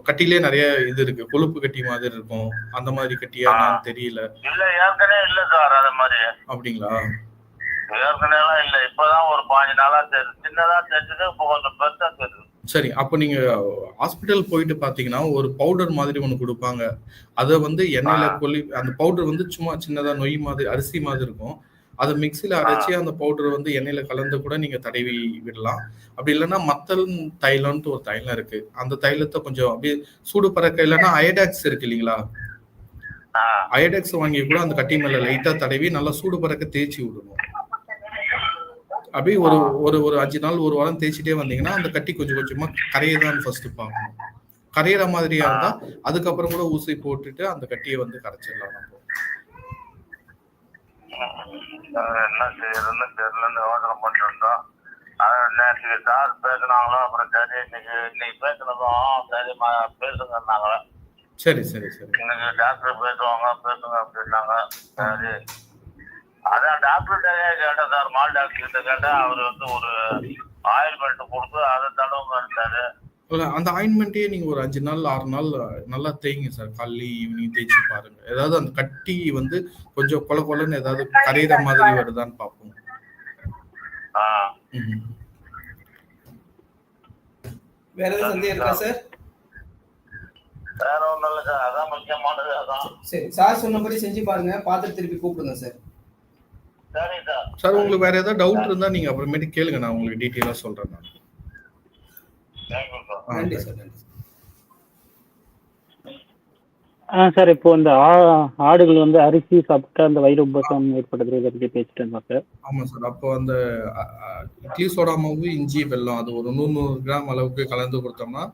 கட்டிலே நிறைய இது இருக்கு, கொழுப்பு கட்டி மாதிரி இருக்கும், அந்த மாதிரி கட்டியா தெரியல. இல்ல ஏற்கனவே இல்ல சார் அது மாதிரி. அப்படிங்களா? ஏற்கனவே இல்ல, இப்பதான் ஒரு 15 நாளா தெரியுது. சின்னதா தெரிஞ்சது, இப்போ கொஞ்சம் பெருசா தெரியுது. சரி, அப்போ நீங்க ஹாஸ்பிட்டல் போயிட்டு பாத்தீங்கன்னா ஒரு பவுடர் மாதிரி ஒண்ணு கொடுப்பாங்க. அதை வந்து எண்ணெயில கொல்லி அந்த பவுடர் வந்து சும்மா சின்னதா நொய் மாதிரி அரிசி மாதிரி இருக்கும். அதை மிக்சியில அரைச்சி அந்த பவுடர் வந்து எண்ணெயில கலந்து கூட நீங்க தடவி விடலாம். அப்படி இல்லைன்னா மத்தல் தைலம்னு ஒரு தைலம் இருக்கு, அந்த தைலத்தை கொஞ்சம் அப்படியே சூடு பறக்க, இல்லைன்னா அயடாக்ஸ் இருக்கு இல்லைங்களா, அயடாக்ஸ் வாங்கி கூட அந்த கட்டி மேல லைட்டா தடவி நல்லா சூடு பறக்க தேய்ச்சி விடணும். அப்படியே ஒரு 5 நாள் 1 வாரம் தேய்ச்சிட்டே வந்தீங்கன்னா அந்த கட்டி கொஞ்சம் கொஞ்சமா கரையதான் ஃபர்ஸ்ட் பார்க்கணும். கரையிற மாதிரியா இருந்தா அதுக்கப்புறம் கூட ஊசி போட்டுட்டு அந்த கட்டியை வந்து கரைச்சிடலாம். நம்ம என்ன செய்யறதுன்னு தெரியலன்னு யோசனை பண்ணிட்டு இருந்தோம். நேற்று சார் பேசினாங்களோ, அப்புறம் சரி இன்னைக்கு பேசுனதும் சரி பேசுங்கன்னாங்களே. சரி சரி சரி இன்னைக்கு டாக்டர் பேசுங்க அப்படின்னாங்க. சரி, அதான் டாக்டர்கிட்ட கேட்டேன் சார், மால் டாக்டர் கிட்ட கேட்டேன். அவர் வந்து ஒரு ஆயில்மெண்ட் கொடுத்து அதை தடவை இருந்தாரு. அந்த ஆயின்மெண்ட்டே நீங்க ஒரு 5 நாள் 6 நாள் நல்லா தேய்ங்க சார். காலைல ஈவினிங் தேய்ச்சி பாருங்க. ஏதாவது அந்த கட்டி வந்து கொஞ்சம் கொல கொலன்னு ஏதாவது கரையிற மாதிரி வருதான்னு பார்ப்போம். வேற ஏதாவது சந்தேகம் இருக்கா சார்? வேற ஒன்றும் இல்லை சார், அதான் முக்கியமானது. அதான் சரி, சார் சொன்னபடி செஞ்சு பாருங்க, பார்த்துட்டு திருப்பி கூப்பிடுங்க சார். சரி சார். சார் உங்களுக்கு வேற ஏதாவது டவுட் இருந்தா நீங்க அப்புறமேட்டு கேளுங்க, நான் உங்களுக்கு டீட்டெயிலா சொல்றேன். நான் நன்றி சார். நன்றி சார். இப்போ இந்த ஆடுகள் வந்து அரிசி சாப்பிட்டு அந்த வயிறு உபசம் ஏற்படுறது இதை பற்றி பேசிட்டு இருந்தோம் சார். ஆமா சார். அப்போ அந்த இட்லி சோடா மாவு, இஞ்சி, வெல்லம் அது ஒரு 100 கிராம் அளவுக்கு கலந்து கொடுத்தோம்னா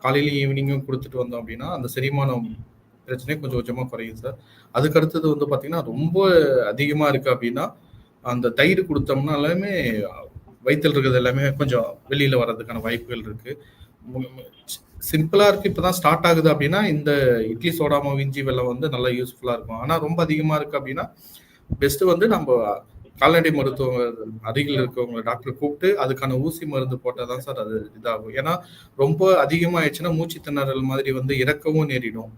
காலையில ஈவினிங்கும் கொடுத்துட்டு வந்தோம் அப்படின்னா அந்த செரிமானம் பிரச்சனை கொஞ்சம் கொஞ்சமா குறையும் சார். அதுக்கு அடுத்தது வந்து பாத்தீங்கன்னா ரொம்ப அதிகமா இருக்கு அப்படின்னா அந்த தயிர் கொடுத்தோம்னா எல்லாமே வயிற்றில் இருக்கிறது எல்லாமே கொஞ்சம் வெளியில வர்றதுக்கான வாய்ப்புகள் இருக்கு. சிம்பிளா இருக்கு, இப்பதான் ஸ்டார்ட் ஆகுது அப்படின்னா இந்த இட்லி சோடா மாவு, இஞ்சி, வெல்லம் வந்து நல்லா யூஸ்ஃபுல்லா இருக்கும். ஆனா ரொம்ப அதிகமா இருக்கு அப்படின்னா பெஸ்ட் வந்து நம்ம கால்நடை மருத்துவ அருகில் இருக்கவங்க டாக்டர் கூப்பிட்டு அதுக்கான ஊசி மருந்து போட்டாதான் சார் அது இதாகும். ஏன்னா ரொம்ப அதிகமாயிடுச்சுன்னா மூச்சு திணறல் மாதிரி வந்து இறக்கவும் நேரிடும்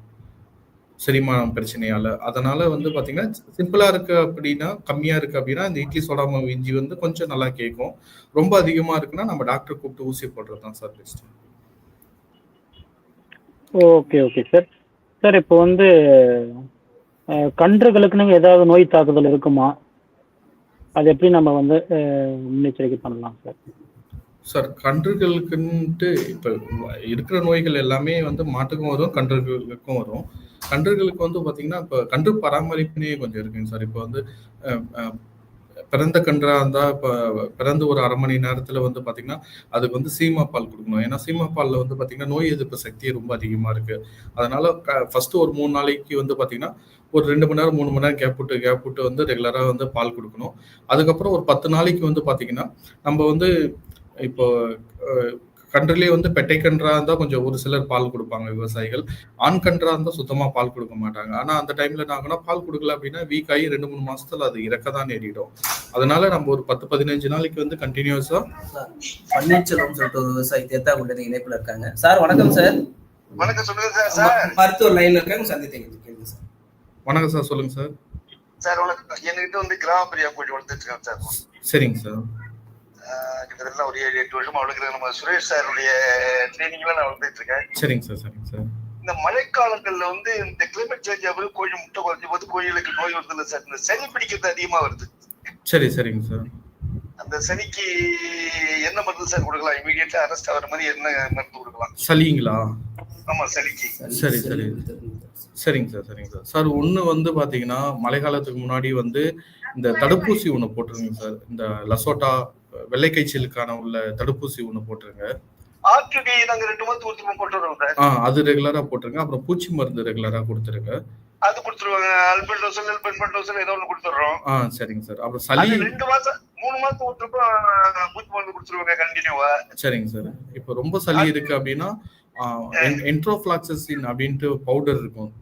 செரிமானம் பிரச்சனையால. அதனால வந்து பாத்தீங்கன்னா சிம்பிளா இருக்கு அப்படின்னா, கம்மியா இருக்கு அப்படின்னா இந்த இட்லி சோடா மாவு, இஞ்சி வந்து கொஞ்சம் நல்லா கேட்கும். ரொம்ப அதிகமா இருக்குன்னா நம்ம டாக்டர் கூப்பிட்டு ஊசி போடுறதுதான் sir best. Okay okay sir. Sir இப்போ வந்து கன்றுகளுக்குன்னு ஏதாவது நோய் தாக்குதல் இருக்குமா? அது எப்படி நம்ம வந்து முன்னெச்சரிக்கை பண்ணலாம் சார்? சார் கன்றுகளுக்குன்ட்டு இப்போ இருக்கிற நோய்கள் எல்லாமே வந்து மாட்டுக்கும் வரும், கன்றுகளுக்கும் வரும். கன்றுகளுக்கு வந்து பார்த்தீங்கன்னா இப்போ கன்று பராமரிப்புனே கொஞ்சம் இருக்குங்க சார். இப்போ வந்து பிறந்த கன்றா இருந்தால் இப்போ பிறந்து ஒரு 1/2 மணி நேரத்தில் வந்து பார்த்தீங்கன்னா அதுக்கு வந்து சீமா பால் கொடுக்கணும். ஏன்னா சீமா பாலில் வந்து பார்த்தீங்கன்னா நோய் எதிர்ப்பு சக்தி ரொம்ப அதிகமாக இருக்குது. அதனால ஃபஸ்ட்டு ஒரு 3 நாளைக்கு வந்து பார்த்தீங்கன்னா ஒரு 2 மணி நேரம் 3 மணி நேரம் கேப் விட்டு வந்து ரெகுலராக வந்து பால் கொடுக்கணும். அதுக்கப்புறம் ஒரு 10 நாளைக்கு வந்து பார்த்தீங்கன்னா நம்ம வந்து இப்போ கன்றுலேயே வந்து பெட்டை கன்றா இருந்தால் கொஞ்சம் ஒரு சிலர் பால் கொடுப்பாங்க விவசாயிகள். ஆண் கன்றா இருந்தால் சுத்தமாக பால் கொடுக்க மாட்டாங்க. ஆனால் அந்த டைமில் நாங்கன்னா பால் கொடுக்கல அப்படின்னா வீக் ஆகி 2-3 மாசத்துல அது இறக்க தான் நேரிடும். அதனால நம்ம ஒரு 10-15 நாளைக்கு வந்து கண்டினியூஸா. பன்னீர்செல்வம் சொல்லிட்டு ஒரு விவசாயி தேத்தாக்குள்ள இணைப்புல இருக்காங்க. சார் வணக்கம் சார். வணக்கம், சொல்லுங்க சார். மருத்துவர் லைன்ல இருக்காங்க, சந்தித்தீங்க சார். வணக்கம் சார், சொல்லுங்க சார். சார் என்கிட்ட வந்து கிராம பிரியா கோழி வளர்த்துட்டு இருக்காங்க சார். சரிங்க சார். கிட்டத்தட்ட ஒரு 7-8 வருஷமா வளர்க்குற நம்ம சுரேஷ் சாருடைய ட்ரைனிங்ல நான் வளர்த்துட்டு இருக்கேன். சரிங்க சார். சரிங்க சார். இந்த மழைக்காலங்கள்ல வந்து இந்த கிளைமேட் சேஞ்ச் ஆகுது, கோழி முட்டை குறைஞ்சி போது கோழிகளுக்கு நோய் வருது இல்லை சார். இந்த சனி பிடிக்கிறது அதிகமா வருது. சரிங்க சார். அந்த சனிக்கு என்ன மருந்து சார் கொடுக்கலாம்? இமீடியட்டா அரெஸ்ட் ஆகிற மாதிரி என்ன மருந்து கொடுக்கலாம்? சளிங்களா? ஆமா, சளிக்கு. சரிங்க சார். சார் ஒண்ணு வந்து பாத்தீங்கன்னா மழை காலத்துக்கு முன்னாடி வந்து இந்த தடுப்பூசி ஒண்ணு போட்டுருங்க சார். இந்த லசோட்டா வெள்ளை காய்ச்சலுக்கான உள்ள தடுப்பூசி ஒண்ணு போட்டுருங்க. நாங்க 2 மாதம் ஊத்தி போட்டுறோம் சார். அது ரெகுலரா போட்டுருங்க. அப்புறம் பூச்சி மருந்து ரெகுலரா கொடுத்துருங்க. அது கொடுத்துருவாங்க. அல்பென்டோசல் ஏதோ ஒண்ணு கொடுத்துறோம். சரிங்க சார். அப்புறம் சளி 2 மாசம் 3 மாசம் ஊத்துறப்ப பூச்சி மருந்து கொடுத்துருவாங்க கண்டினியூவா. சரிங்க சார். இப்போ ரொம்ப சளி இருக்கு அப்படின்னா என்ட்ரோஃபிளாக்சிசின் அப்படின்ட்டு பவுடர் இருக்கும்.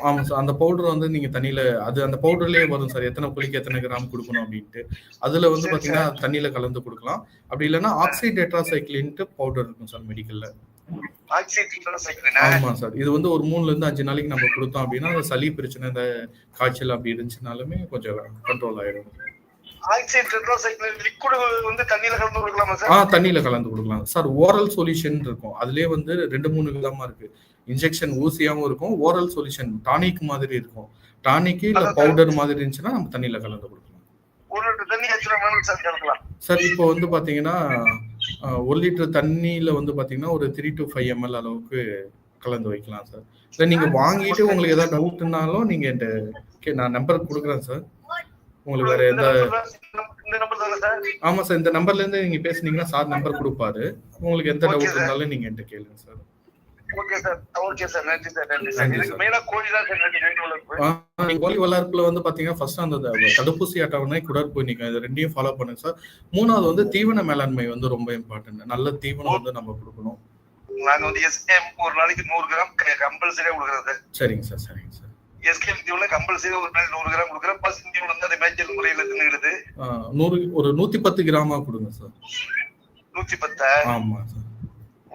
ஆமா சார். அந்த பவுடர் வந்து நீங்க தண்ணியில அந்த பவுடர்லயே வரும் சார், எத்தனை புளிக்கு எத்தனை கிராம் கொடுக்கணும் அப்படின்ட்டு. அதுல வந்து பாத்தீங்கன்னா தண்ணியில கலந்து கொடுக்கலாம். அப்படி இல்லைன்னா ஆக்சிடெட்ராசைக்ளின்ட்டு பவுடர் இருக்கும் சார் மெடிக்கல்ல. ஆமா சார். இது வந்து ஒரு 3-5 நாளைக்கு நம்ம கொடுத்தோம் அப்படின்னா அந்த சளி பிரச்சனை, இந்த காய்ச்சல் அப்படி இருந்துச்சுனாலுமே கொஞ்சம் கண்ட்ரோல் ஆயிடும். தண்ணியில கலந்து கொடுக்கலாம் சார். ஓரல் சொல்யூஷன் இருக்கும். அதுலயே வந்து 2-3 விதமா இருக்கு. இன்ஜெக்ஷன் ஊசியாவும் இருக்கும், ஓரல் சொல்யூஷன் டானிக் மாதிரி இருக்கும். டானிக் இல்ல பவுடர் மாதிரி இருந்துச்சுன்னா நம்ம தண்ணியில கலந்து கொடுக்கலாம் சார். இப்போ வந்து பாத்தீங்கன்னா 1 லிட்டர் தண்ணியில வந்து பாத்தீங்கன்னா ஒரு 3 to 5 ml அளவுக்கு கலந்து வைக்கலாம் சார். இல்ல நீங்க வாங்கிட்டு உங்களுக்கு ஏதாவது டவுட்னாலும் நீங்க நான் நம்பர் கொடுக்குறேன் சார். உங்களுக்கு வேற எந்த. ஆமா சார். இந்த நம்பர்ல இருந்து நீங்க பேசுனீங்கன்னா சார் நம்பர் கொடுப்பாரு. உங்களுக்கு எந்த டவுட் இருந்தாலும் நீங்க என்கிட்ட கேளுங்க சார். கோழி வளர்ப்புல வந்து பாத்தீங்கன்னா ஃபர்ஸ்ட் அந்த தடுப்பூசி அட்டவணை குடற்புழு நீக்கம் இது 2யும் ஃபாலோ பண்ணுங்க சார். 3வது வந்து தீவன மேலாண்மை வந்து ரொம்ப இம்பார்ட்டன்ட். நல்ல தீவனம் வந்து நம்ம கொடுக்கணும். நாங்க வந்து எஸ்கேஎம் ஒரு நாளைக்கு 100 கிராம் கம்பல்சரியா கொடுக்குறது. சரிங்க சார், சரிங்க சார். எஸ்கேஎம் தீவன கம்பல்சரியா ஒரு நாளைக்கு 100 கிராம் கொடுக்குறேன். பசு தீவனம் வந்து அதை மேய்ச்சல் முறையில தின்னுடுது. 110 கிராமா கொடுங்க சார். 110? ஆமா sir.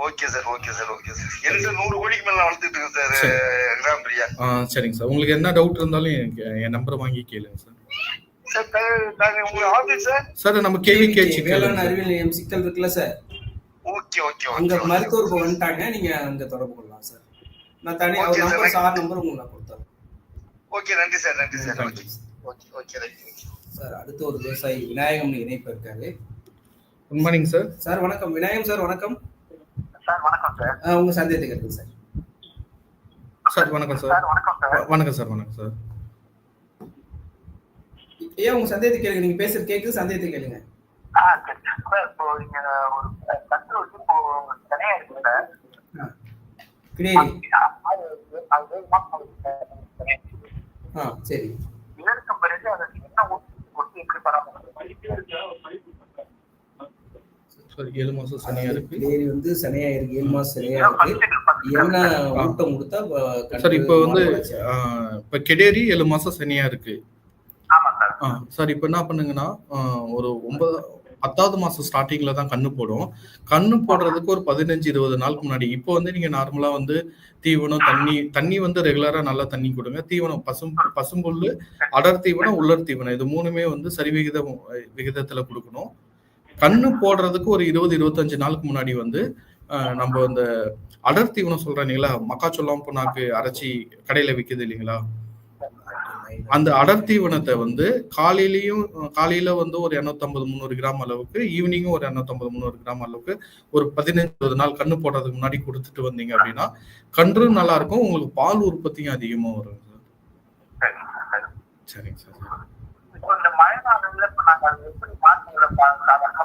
Okay sir, okay sir, okay sir. எனக்கு 100 கோழிக்கு மேல நான் வளர்த்துட்டு இருக்கேன் சார் கிராம் பிரியா. சரிங்க சார். உங்களுக்கு என்ன டவுட் இருந்தாலும் எனக்கு என் நம்பரை வாங்கி கேளுங்க சார். சார் உங்க ஆபீஸ் சார்? சார் நம்ம கேவிகேச்சி வேளாண் அறிவியல் நிலையம் சிக்கல் இருக்குல்ல சார், ஓகே ஓகே அங்க ஓகே. மருத்துவர் வந்துட்டாங்க, நீங்க அங்க தொடர்பு கொள்ளலாம் சார். நான் தனி அவர் நம்பர் சார் நம்பர் உங்களுக்கு நான் கொடுத்தேன். ஓகே, நன்றி சார், நன்றி sir. Okay okay okay right sir. அடுத்து ஒரு விவசாயி விநாயகம் இணைப்பு இருக்காரு. Good morning sir. சார் வணக்கம். விநாயகம் சார் வணக்கம். சார் வணக்கம் சார். உங்க சந்தேகத்தை கேட்குங்க சார். சார் வணக்கம் சார். வணக்கம் சார். வணக்கம் சார். வணக்கம் சார். ஏன் உங்க சந்தேகத்தை கேளுங்க, நீங்க பேசுறது கேக்குது, சந்தேகத்தை கேளுங்க. சரி சார். இப்போ இங்க ஒரு கன்று வந்து இப்போ தனியா இருக்கு சார். கிடேரி. சரி. இதற்கு பிறகு அதை என்ன ஊற்றி எப்படி பராமரிக்கிறது? சார் 7 மாசம் சனியா இருக்கு. கிடேரி வந்து சனியா இருக்கு, 7 மாசம் சனியா இருக்கு. என்ன ஊட்டம் கொடுத்தா சார் இப்போ வந்து இப்ப கிடேரி 7 மாசம் சனியா இருக்கு. ஆமா சார். சார் இப்போ என்ன பண்ணுங்கன்னா ஒரு 10வது மாசம் ஸ்டார்டிங்ல தான் கண்ணு போடும். கண்ணு போடுறதுக்கு ஒரு 15-20 நாளுக்கு முன்னாடி இப்போ வந்து நீங்க நார்மலா வந்து தீவனம் தண்ணி வந்து ரெகுலரா நல்லா தண்ணி கொடுங்க. தீவனம் பசும்புல்லு, அடர் தீவனம், உலர் தீவனம் இது 3மே வந்து சரி விகிதத்துல கொடுக்கணும். கண்ணு போடுறதுக்கு ஒரு 20-25 நாளுக்கு முன்னாடி வந்து நம்ம இந்த அடர் தீவனம் சொல்றேன் இல்லைங்களா, மக்காச்சோளம் புண்ணாக்கு அரைச்சி கடையில விற்குது இல்லைங்களா, அந்த அடர் தீவனத்தை வந்து காலையில வந்து ஒரு 250-300 கிராம் அளவுக்கு, ஈவினிங்கும் ஒரு 250-300 கிராம் அளவுக்கு ஒரு 15-20 நாள் கண்ணு போடுறதுக்கு முன்னாடி கொடுத்துட்டு வந்தீங்க அப்படின்னா கன்றும் நல்லா இருக்கும், உங்களுக்கு பால் உற்பத்தியும் அதிகமா வரும் சார். சரிங்க சார். இந்த மழை நாள்ல இப்ப நாங்க எப்படி மாசங்களை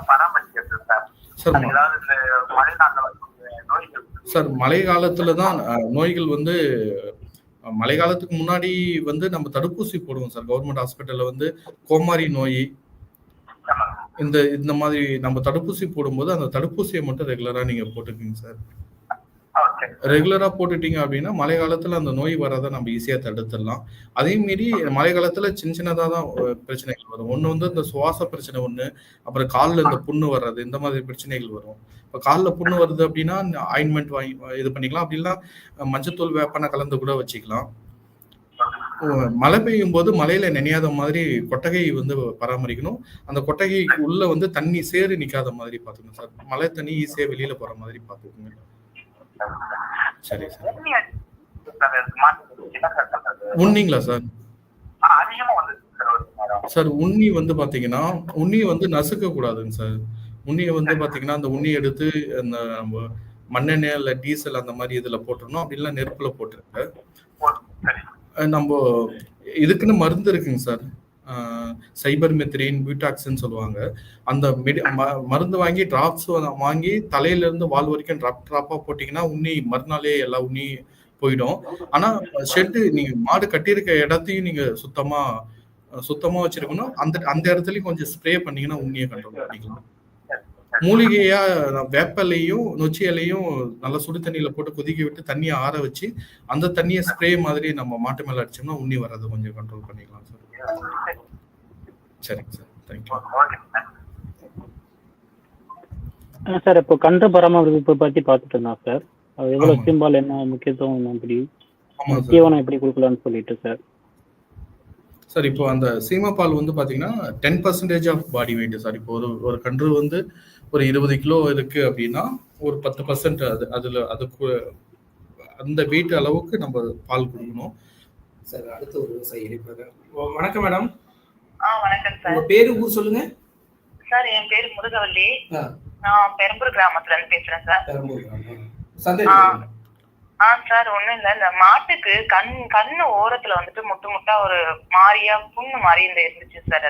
பராமரிக்கிறது சார்? சார் ஏதாவது இந்த மழை நாள்ல நோய்கள்? சார் மழை காலத்துல தான் நோய்கள் வந்து மழை காலத்துக்கு முன்னாடி வந்து நம்ம தடுப்பூசி போடுவோம் சார். கவர்மெண்ட் ஹாஸ்பிட்டல்ல வந்து கோமாரி நோய் இந்த மாதிரி நம்ம தடுப்பூசி போடும்போது அந்த தடுப்பூசியை மட்டும் ரெகுலரா நீங்க போட்டுக்கீங்க சார். ரெகுலரா போட்டுட்டீங்க அப்படின்னா மழை காலத்துல அந்த நோய் வராத நம்ம ஈஸியா தடுத்துடலாம். அதே மீறி மழை காலத்துல சின்னதா தான் பிரச்சனைகள் வரும். ஒண்ணு வந்து இந்த சுவாச பிரச்சனை ஒண்ணு, அப்புறம் காலில் இந்த புண்ணு வர்றது, இந்த மாதிரி பிரச்சனைகள் வரும். இப்போ காலில் புண்ணு வருது அப்படின்னா ஆயின்மெண்ட் வாங்கி இது பண்ணிக்கலாம். அப்படின்னா மஞ்சத்தூள் வேப்பனை கலந்து கூட வச்சுக்கலாம். மழை பெய்யும் போது மழையில நினையாத மாதிரி கொட்டகை வந்து பராமரிக்கணும். அந்த கொட்டகைக்கு உள்ள வந்து தண்ணி சேறு நிக்காத மாதிரி பாத்துக்கணும் சார். மழை தண்ணி ஈஸியா வெளியில போற மாதிரி பாத்துக்கோங்க. சரி சார். உண்ணிங்களா சார்? சார் உண்ணி வந்து பாத்தீங்கன்னா உண்ணி வந்து நசுக்க கூடாதுங்க சார். உண்ணியை வந்து பாத்தீங்கன்னா அந்த உண்ணி எடுத்து அந்த நம்ம மண்ணெண்ணெய் இல்ல டீசல் அந்த மாதிரி இதுல போட்டுருணும். அப்படி இல்லை நெருப்புல போட்டுருங்க. நம்ம இதுக்குன்னு மருந்து இருக்குங்க சார். சைபர்மெத்ரின், பியூட்டாக்சின் சொல்லுவாங்க. அந்த மருந்து வாங்கி டிராப்ஸ் வாங்கி தலையில இருந்து வால் வரைக்கும் டிராப்பா போட்டீங்கன்னா உண்ணி மறுநாளே எல்லா உண்ணி போயிடும். ஆனா ஷெட்டு நீங்க மாடு கட்டியிருக்க இடத்தையும் நீங்க சுத்தமா வச்சிருக்கணும். அந்த இடத்துலயும் கொஞ்சம் ஸ்ப்ரே பண்ணீங்கன்னா உண்ணியை கண்ட்ரோல் பண்ணிக்கலாம். மூலிகையா வேப்பலையும் நொச்சி இலையும் நல்லா சுடு தண்ணியில போட்டு கொதிக்க விட்டு தண்ணியை ஆற வச்சு அந்த தண்ணியை ஸ்ப்ரே மாதிரி நம்ம மாட்டு மேல அடிச்சோம்னா உண்ணி வர்றதை கொஞ்சம் கண்ட்ரோல் பண்ணிக்கலாம் சார். சரிங்க சார். Thank you sir. இப்போ கன்று பராமரிப்பு பத்தி பார்த்துட்டு இருந்தா சார், அது எவ்வளவு சிம்பால், என்ன முக்கியத்துவம், எப்படி தீவனம் எப்படி கொடுக்கலாம்னு சொல்லிட்டு சார். சார் இப்போ அந்த சீமப்பால் வந்து பாத்தீங்கன்னா 10% ஆஃப் பாடி வெயிட் சார். இப்போ ஒரு கன்று வந்து ஒரு 20 கிலோ இருக்கு அப்படின்னா ஒரு 10% அதுக்கு அந்த வெயிட் அளவுக்கு நம்ம பால் கொடுக்கணும் சார். அடுத்த ஒரு விவசாயி இணைப்பாங்க. வணக்கம் மேடம். வணக்கம் சார். உங்க பேரு, ஊர் சொல்லுங்க சார். என் பேரு முருகவல்லி. நான் பெரம்பூர் கிராமத்துல இருந்து பேசுறேன் சார். பெரம்பூர் சந்தேகம்? சார் ஒண்ணும் இல்ல, இந்த மாட்டுக்கு கண்ணு ஓரத்துல வந்துட்டு முட்டா ஒரு மாரியா புண்ணு மாதிரி இருந்துச்சு சார்.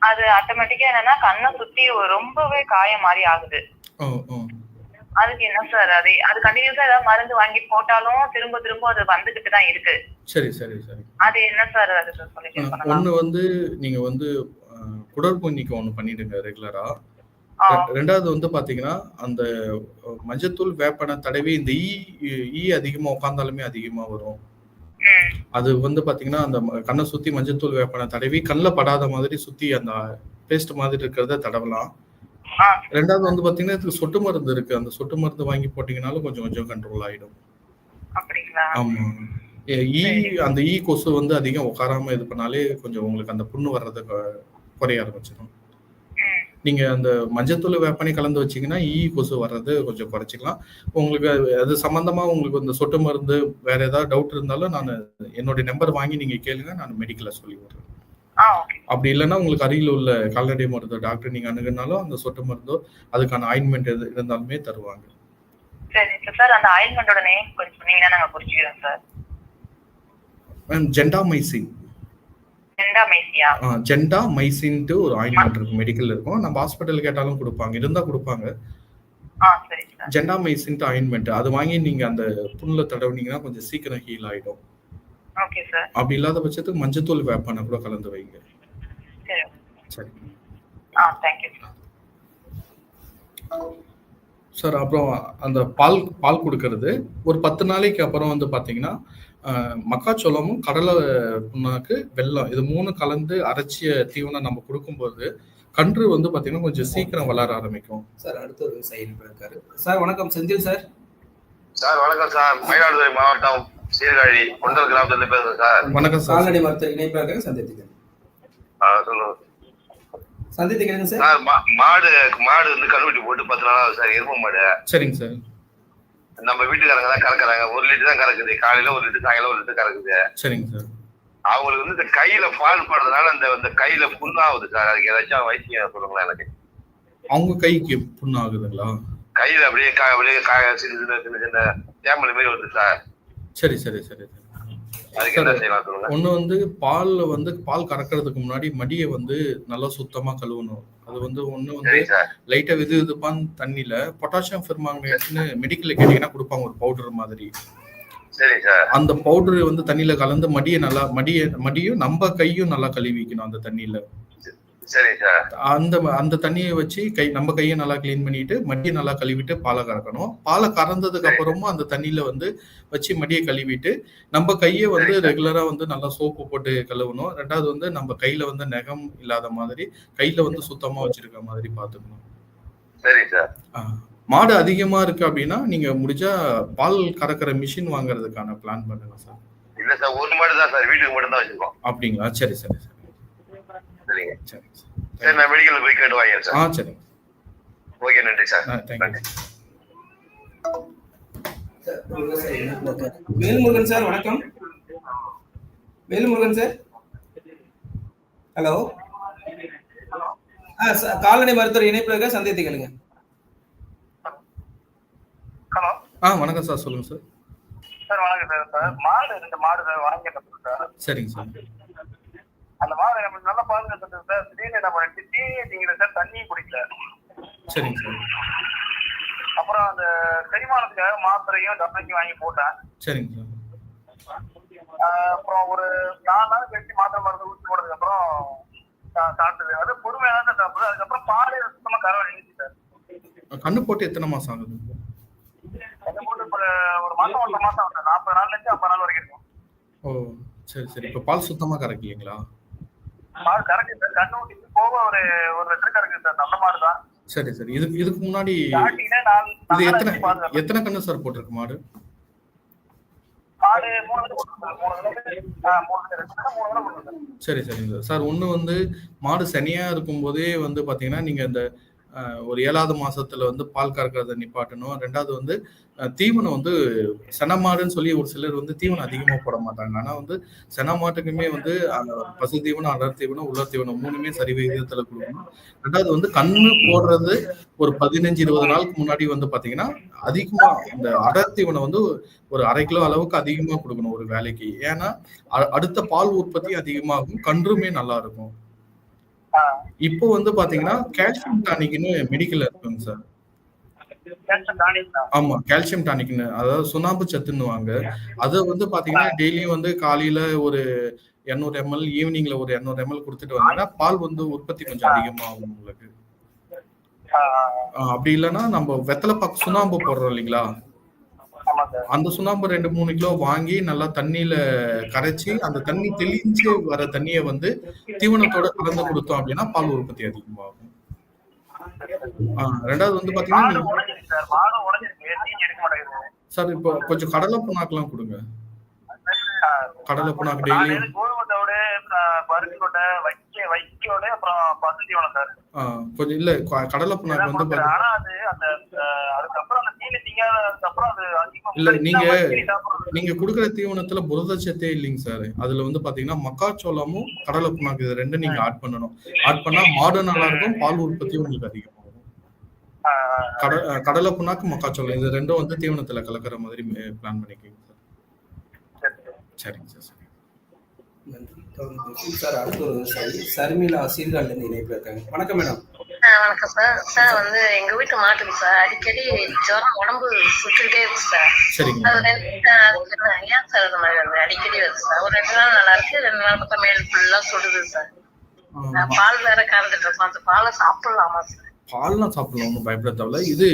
அது ஆட்டோமேட்டிக்கா என்னன்னா கண்ணை சுத்தி ரொம்பவே காயம் மாதிரி ஆகுது. அதுக்கு என்ன சார், அது கண்டினியூஸா ஏதாவது மருந்து வாங்கி போட்டாலும் திரும்ப அது வந்துகிட்டு தான் இருக்கு. சரி சரி சரி. அது என்ன சார்? அது சொல்லி ஒண்ணு வந்து நீங்க வந்து குடற்புண்ணிக்கு ஒண்ணு பண்ணிடுங்க ரெகுலரா. ரெண்டாவது வந்து பாத்தீங்கன்னா அந்த மஞ்சத்தூள் வேப்பனை தடவி இந்த ஈ அதிகமா உட்கார்ந்தாலுமே அதிகமா வரும். அது வந்து பாத்தீங்கன்னா அந்த கண்ணை சுத்தி மஞ்சத்தூள் வேப்பனை தடவி கண்ணில் படாத மாதிரி சுத்தி அந்த பேஸ்ட் மாதிரி இருக்கிறத தடவலாம். ரெண்டாவது வந்து பாத்தீங்கன்னா இதுக்கு சொட்டு மருந்து இருக்கு. அந்த சொட்டு மருந்து வாங்கி போட்டீங்கன்னாலும் கொஞ்சம் கொஞ்சம் கண்ட்ரோல் ஆயிடும். ஆமா. அந்த ஈ கொசு வந்து அதிகம் உட்காராம இது பண்ணாலே கொஞ்சம் உங்களுக்கு அந்த புண்ணு வர்றது குறைய ஆரம்பிச்சிடும். நீங்க அந்த மஞ்சத்தூள் வேப்பனை கலந்து வச்சீங்கன்னா ஈ கொசு வர்றது கொஞ்சம் குறைச்சிக்கலாம். உங்களுக்கு அது சம்பந்தமா உங்களுக்கு இந்த சொட்டு மருந்து வேற ஏதாவது டவுட் இருந்தாலும் நான் என்னுடைய நம்பர் வாங்கி நீங்க கேளுங்க, நான் மெடிக்கல்ல சொல்லி விடுறேன். அப்படி இல்லைன்னா உங்களுக்கு அருகில் உள்ள கால்நடை மருத்துவ டாக்டர் நீங்க அணுகுனாலும் அந்த சொட்டு மருந்தோ அதுக்கான ஆயின்மெண்ட் இருந்தாலுமே தருவாங்க. சார் அந்த ஆயின்மெண்டோட நேம் கொஞ்சம் சொன்னீங்கன்னா நாங்க புரிஞ்சுக்கிறோம் சார். ஜெண்டாமைசின். ஜெண்டாமைசின்ட்டு ஒரு ஆயின்மெண்ட் இருக்கு, மெடிக்கல் இருக்கும். நம்ம ஹாஸ்பிட்டல் கேட்டாலும் கொடுப்பாங்க, இருந்தா கொடுப்பாங்க. ஜெண்டாமைசின்ட்டு ஆயின்மெண்ட் அது வாங்கி நீங்க அந்த புண்ணுல தடவுனீங்கன்னா கொஞ்சம் சீக்கிரம் ஹீல் ஆயிடும். அப்படி இல்லாத பட்சத்துக்கு மஞ்சத்தூள் வேப்பனை கூட கலந்து வைங்க. சரி சார். அப்புறம் அந்த பால் கொடுக்கறது ஒரு 10 நாளைக்கு அப்புறம் வந்து பாத்தீங்கன்னா மக்காச்சோளமும் கடலை புண்ணாக்கு வெல்லம் இது 3 கலந்து அரைச்சிய தீவனம் நம்ம கொடுக்கும்போது கன்று வந்து பாத்தீங்கன்னா கொஞ்சம் சீக்கிரம் வளர ஆரம்பிக்கும். சார் அடுத்த ஒரு செயல் இருக்காரு. சார் வணக்கம், செந்தில் சார். சார் வணக்கம் சார். மயிலாடுதுறை மாவட்டம் சீர்காழி கொண்டல் கிராமத்துல பேசுறேன் சார். வணக்கம் சார். கால்நடை மருத்துவ இணைப்பாக சந்தித்துக்கிறேன். சொல்லுங்க சந்தித்துக்கிறேன் சார். மாடு வந்து கருவட்டி போட்டு 10 நாள் ஆகுது சார். எருமை மாடு. சரிங்க சார். நம்ம வீட்டுக்காரங்க தான் கறக்குறாங்க. 1 லிட்டர் தான் கறக்குது. காலையில 1 லிட்டர், சாயங்காலம் 1 லிட்டர் கறக்குது. சரிங்க சார். அவங்களுக்கு வந்து இந்த கையில பால் போடுறதுனால அந்த கையில புண்ணாகுது சார். அதுக்கு ஏதாச்சும் வைத்தியம் சொல்லுங்களா எனக்கு. அவங்க கைக்கு புண்ணாகுதுங்களா? கையில அப்படியே சின்ன சின்ன தேமல் மாதிரி வருது சார். சரி சரி சரி. அதுக்கு என்ன செய்யலாம் சொல்லுங்க. ஒண்ணு வந்து பால் கறக்கிறதுக்கு முன்னாடி மடியை வந்து நல்லா சுத்தமா கழுவணும். அது வந்து ஒண்ணு வந்து லைட்டா வெதுவெதுப்பான தண்ணியில பொட்டாசியம் பெர்மாங்கனேட்னு மெடிக்கல்ல கேட்டீங்கன்னா கொடுப்பாங்க, ஒரு பவுடர் மாதிரி. சரி சார். அந்த பவுடர் வந்து தண்ணியில கலந்து மடியும் நம்ம கையும் நல்லா கழுவிக்கணும் அந்த தண்ணியில. சரி சார். அந்த தண்ணியை வச்சு நம்ம கையை நல்லா கிளீன் பண்ணிட்டு மடியை நல்லா கழுவிட்டு பாலை கறக்கணும். பாலை கறந்ததுக்கு அப்புறமும் அந்த தண்ணியில வந்து வச்சு மடியை கழுவிட்டு நம்ம கையை வந்து ரெகுலரா வந்து நல்லா சோப்பு போட்டு கழுவணும். ரெண்டாவது வந்து நம்ம கையில வந்து நகம் இல்லாத மாதிரி கையில வந்து சுத்தமா வச்சிருக்க மாதிரி பாத்துக்கணும். சரி சார். மாடு அதிகமா இருக்கு அப்படின்னா நீங்க முடிஞ்சா பால் கறக்கிற மிஷின் வாங்குறதுக்கான பிளான் பண்ணுங்க சார். இல்ல சார், ஒரு மாடு தான் சார், வீட்டுக்கு மட்டும் தான் வச்சிருக்கோம். அப்படிங்களா? சரி சரி சரி. சரிங்க. சரி சரி, நான் மெடிக்கல்ல போய் கேட்டு வாங்க சார். சரி. ஓகே, நன்றி சார். தேங்க்யூ. வேல்முருகன் சார் வணக்கம். Velmurugan sir, hello. கால்நடை மருத்துவர் இணைப்புல சந்தேகத்தை கேளுங்க. ஹலோ. வணக்கம் சார், சொல்லுங்க சார். சார் வணக்கம் சார். மாடு 2 மாடு வாங்கிட்டோம் சார். சரிங்க சார். அந்த மாடு நம்ம நல்லா பாதுகாத்துட்டு சார். திடீர்னு நம்ம டீ சார், தண்ணி குடிக்கல. சரிங்க சார். அப்புறம் அந்த செரிமானத்துக்காக மாத்திரையும் டப்பையும் வாங்கி போட்டேன். சரிங்க சார். அப்புறம் ஒரு 4 நாள் கழிச்சு மாத்திரை மருந்து ஊசி போட்டதுக்கு அப்புறம் சாப்பிட்டது. அது பொறுமையாக தான் சாப்பிடுது. அதுக்கப்புறம் பாலே சுத்தமா கறவை நின்றுச்சு சார். கண்ணு போட்டு எத்தனை மாசம் ஆகுது? கண்ணு போட்டு ஒரு மாசம் 1 மாசம் ஆகுது. 40 நாள்ல இருந்து 50 நாள் வரைக்கும் இருக்கும். ஓ சரி சரி. இப்ப பால் சுத்தமா கறக்கீங்களா? பால் கறக்கு சார். கண்ணு ஊட்டிட்டு போக ஒரு லிட்டர் கறக்குது சார். நல்ல மாடு தான். சரி சரி. இதுக்கு முன்னாடி இது எத்தனை கண்ணு சார் போட்டிருக்கு மாடு? சரி சரிங்க சார். ஒண்ணு வந்து மாடு சனியா இருக்கும் போதே வந்து பாத்தீங்கன்னா நீங்க இந்த ஒரு 7வது மாசத்துல வந்து பால் கறக்கிறத நிப்பாட்டணும். ரெண்டாவது வந்து தீவனம் வந்து செனமாடுன்னு சொல்லி ஒரு சிலர் வந்து தீவனம் அதிகமா போட மாட்டாங்க. ஆனா வந்து செனமாட்டுக்குமே வந்து பசு தீவனம், அடர் தீவனம், உலர் தீவனம் 3மே சரி விகிதத்துல கொடுக்கணும். ரெண்டாவது வந்து கண்ணு போடுறது ஒரு 15-20 நாளுக்கு முன்னாடி வந்து பாத்தீங்கன்னா அதிகமா இந்த அடர் தீவனம் வந்து ஒரு 1/2 கிலோ அளவுக்கு அதிகமா கொடுக்கணும் ஒரு வேலைக்கு. ஏன்னா அடுத்த பால் உற்பத்தி அதிகமாகும், கன்றுமே நல்லா இருக்கும். இப்போ வந்து பாத்தீங்கன்னா கால்சியம் டானிக்னு மெடிக்கல்ல இருக்குங்க சார். ஆமா, கால்சியம் டானிக்னு, அதாவது சுண்ணாம்பு சத்துன்னுவாங்க. அதை வந்து பாத்தீங்கன்னா டெய்லியும் வந்து காலையில ஒரு 200 ml, ஈவினிங்ல ஒரு 200 ml கொடுத்துட்டு வந்தீங்கன்னா பால் வந்து உற்பத்தி கொஞ்சம் அதிகமாகும் உங்களுக்கு. அப்படி இல்லைன்னா நம்ம வெத்தலைப்பாக்கு சுண்ணாம்பு போடுறோம் இல்லைங்களா, ஆமா சார். அந்த சுண்ணாம்பு 2-3 கிலோ வாங்கி நல்லா தண்ணியில கரைச்சி அந்த தண்ணி தெளிஞ்சு வர தண்ணியை வந்து தீவனத்தோட கலந்து கொடுத்தோம் அப்படின்னா பால் உற்பத்தி அதிகமாகும். ரெண்டாவது வந்து பாத்தீங்கன்னா சார் இப்போ கொஞ்சம் கடலை புண்ணாக்கெல்லாம் கொடுங்க. கடலை புண்ணாக்கு டெய்லி கொஞ்சம் இல்ல கடலை புண்ணாக்கு வந்து இல்ல நீங்க குடுக்குற தீவனத்துல புரதச்சத்தே இல்லைங்க சார். அதுல வந்து பாத்தீங்கன்னா மக்காச்சோளமும் கடலை புண்ணாக்கு இது ரெண்டும் நீங்க ஆட் பண்ணணும். ஆட் பண்ணா மாடு நல்லா இருக்கும், பால் உற்பத்தி உங்களுக்கு அதிகமாகும். கடலை புண்ணாக்கு மக்காச்சோளம் இது ரெண்டும் வந்து தீவனத்துல கலக்கிற மாதிரி பிளான் பண்ணிக்கோங்க சார். சரிங்க சார். சார் அடுத்த ஒரு விவசாயி சர்மிளா சீர்காழில இருந்து இணைப்பு இருக்காங்க. வணக்கம் மேடம். வணக்கம் சார். சார் வந்து எங்க வீட்டு மாட்டுக்கு சார் அடிக்கடி ஜுரம், உடம்பு சுட்டுக்கிட்டே இருக்கு சார். அது ஏன் சார் இந்த மாதிரி வருது? அடிக்கடி வருது சார். ஒரு 2 நாள் நல்லா இருக்கு, 2 நாள் பார்த்தா மேல் ஃபுல்லா சுடுது சார். பால் வேற கறந்துட்டு இருக்கோம், அந்த பாலை சாப்பிடலாமா சார்? பால்லாம் சாப்பிடலாம், ஒன்றும் பயப்பட தேவையில்ல. இது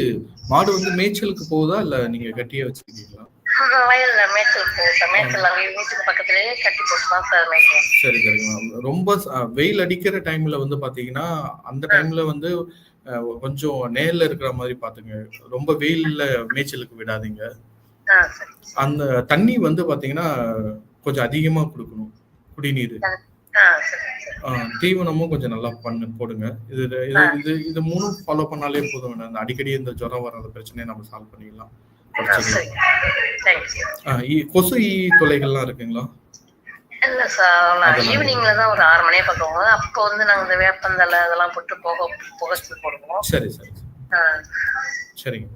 மாடு வந்து மேய்ச்சலுக்கு போகுதா இல்ல நீங்க கட்டியே வச்சிருக்கீங்களா? வயல்ல மேய்ச்சல் போகுது சார். மேய்ச்சல் அங்கே வீட்டுக்கு பக்கத்துலயே கட்டி போட்டு தான் சார் மேய்ச்சல். சரி சரிங்க. ரொம்ப வெயில் அடிக்கிற டைம்ல வந்து பாத்தீங்கன்னா அந்த டைம்ல வந்து கொஞ்சம் நேர்ல இருக்கிற மாதிரி பாத்துங்க. ரொம்ப வெயில்ல மேய்ச்சலுக்கு விடாதீங்க. அந்த தண்ணி வந்து பாத்தீங்கன்னா கொஞ்சம் அதிகமா கொடுக்கணும், குடிநீர். தீவனமும் கொஞ்சம் நல்லா போடுங்க. இது 3 ஃபாலோ பண்ணாலே போதும். அந்த அடிக்கடி இந்த ஜுரம் வராத பிரச்சனையை நம்ம சால்வ் பண்ணிடலாம். கொசு தொலைகள்லாம் இருக்குங்களா? இல்ல சார், நான் ஈவினிங்ல தான் ஒரு 6 மணியை பக்கம் அப்போ வந்து நாங்க இந்த வேப்பந்தலை அதெல்லாம் போட்டு புகைச்சு போடுவோம். சரி சரி சரிங்க.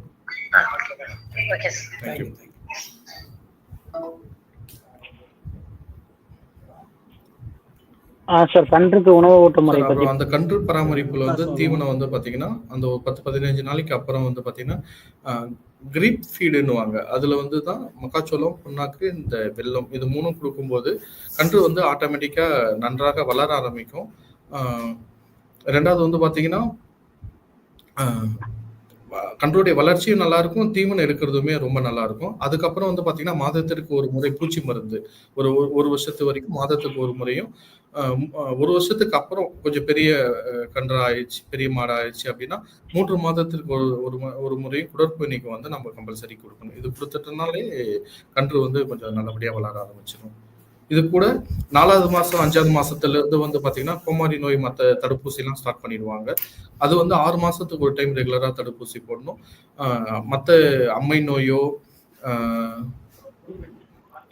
Okay sir. தேங்க்யூ. சார் கன்றுக்கு உணவு ஊட்டும் முறை பத்தி. அந்த கன்று பராமரிப்புல வந்து தீவனம் வந்து பாத்தீங்கன்னா அந்த 10-15 நாளைக்கு அப்புறம் வந்து பாத்தீங்கன்னா கிரீப் ஃபீடுன்னுவாங்க. அதுல வந்து தான் மக்காச்சோளம், புண்ணாக்கு, இந்த வெல்லம் இது 3 கொடுக்கும்போது கன்று வந்து ஆட்டோமேட்டிக்கா நன்றாக வளர ஆரம்பிக்கும். ரெண்டாவது வந்து பாத்தீங்கன்னா கன்றுடைய வளர்ச்சியும் நல்லா இருக்கும், தீவனம் எடுக்கிறதுமே ரொம்ப நல்லா இருக்கும். அதுக்கப்புறம் வந்து பாத்தீங்கன்னா மாதத்திற்கு ஒரு முறை பூச்சி மருந்து ஒரு வருஷத்து வரைக்கும் மாதத்துக்கு ஒரு முறையும், 1 வருஷத்துக்கு அப்புறம் கொஞ்சம் பெரிய கன்றா ஆயிடுச்சு, பெரிய மாடு ஆயிடுச்சு அப்படின்னா 3 மாதத்திற்கு ஒரு முறையும் குடற்புணிக்கு வந்து நம்ம கம்பல்சரி கொடுக்கணும். இது கொடுத்துட்டனாலே கன்று வந்து கொஞ்சம் நல்லபடியா வளர ஆரம்பிச்சிடும். இது கூட 4வது மாசம் 5வது மாசத்துல இருந்து வந்து பாத்தீங்கன்னா கோமாரி நோய் மற்ற தடுப்பூசி எல்லாம் ஸ்டார்ட் பண்ணிடுவாங்க. அது வந்து 6 மாசத்துக்கு ஒரு டைம் ரெகுலரா தடுப்பூசி போடணும். மற்ற அம்மை நோயோ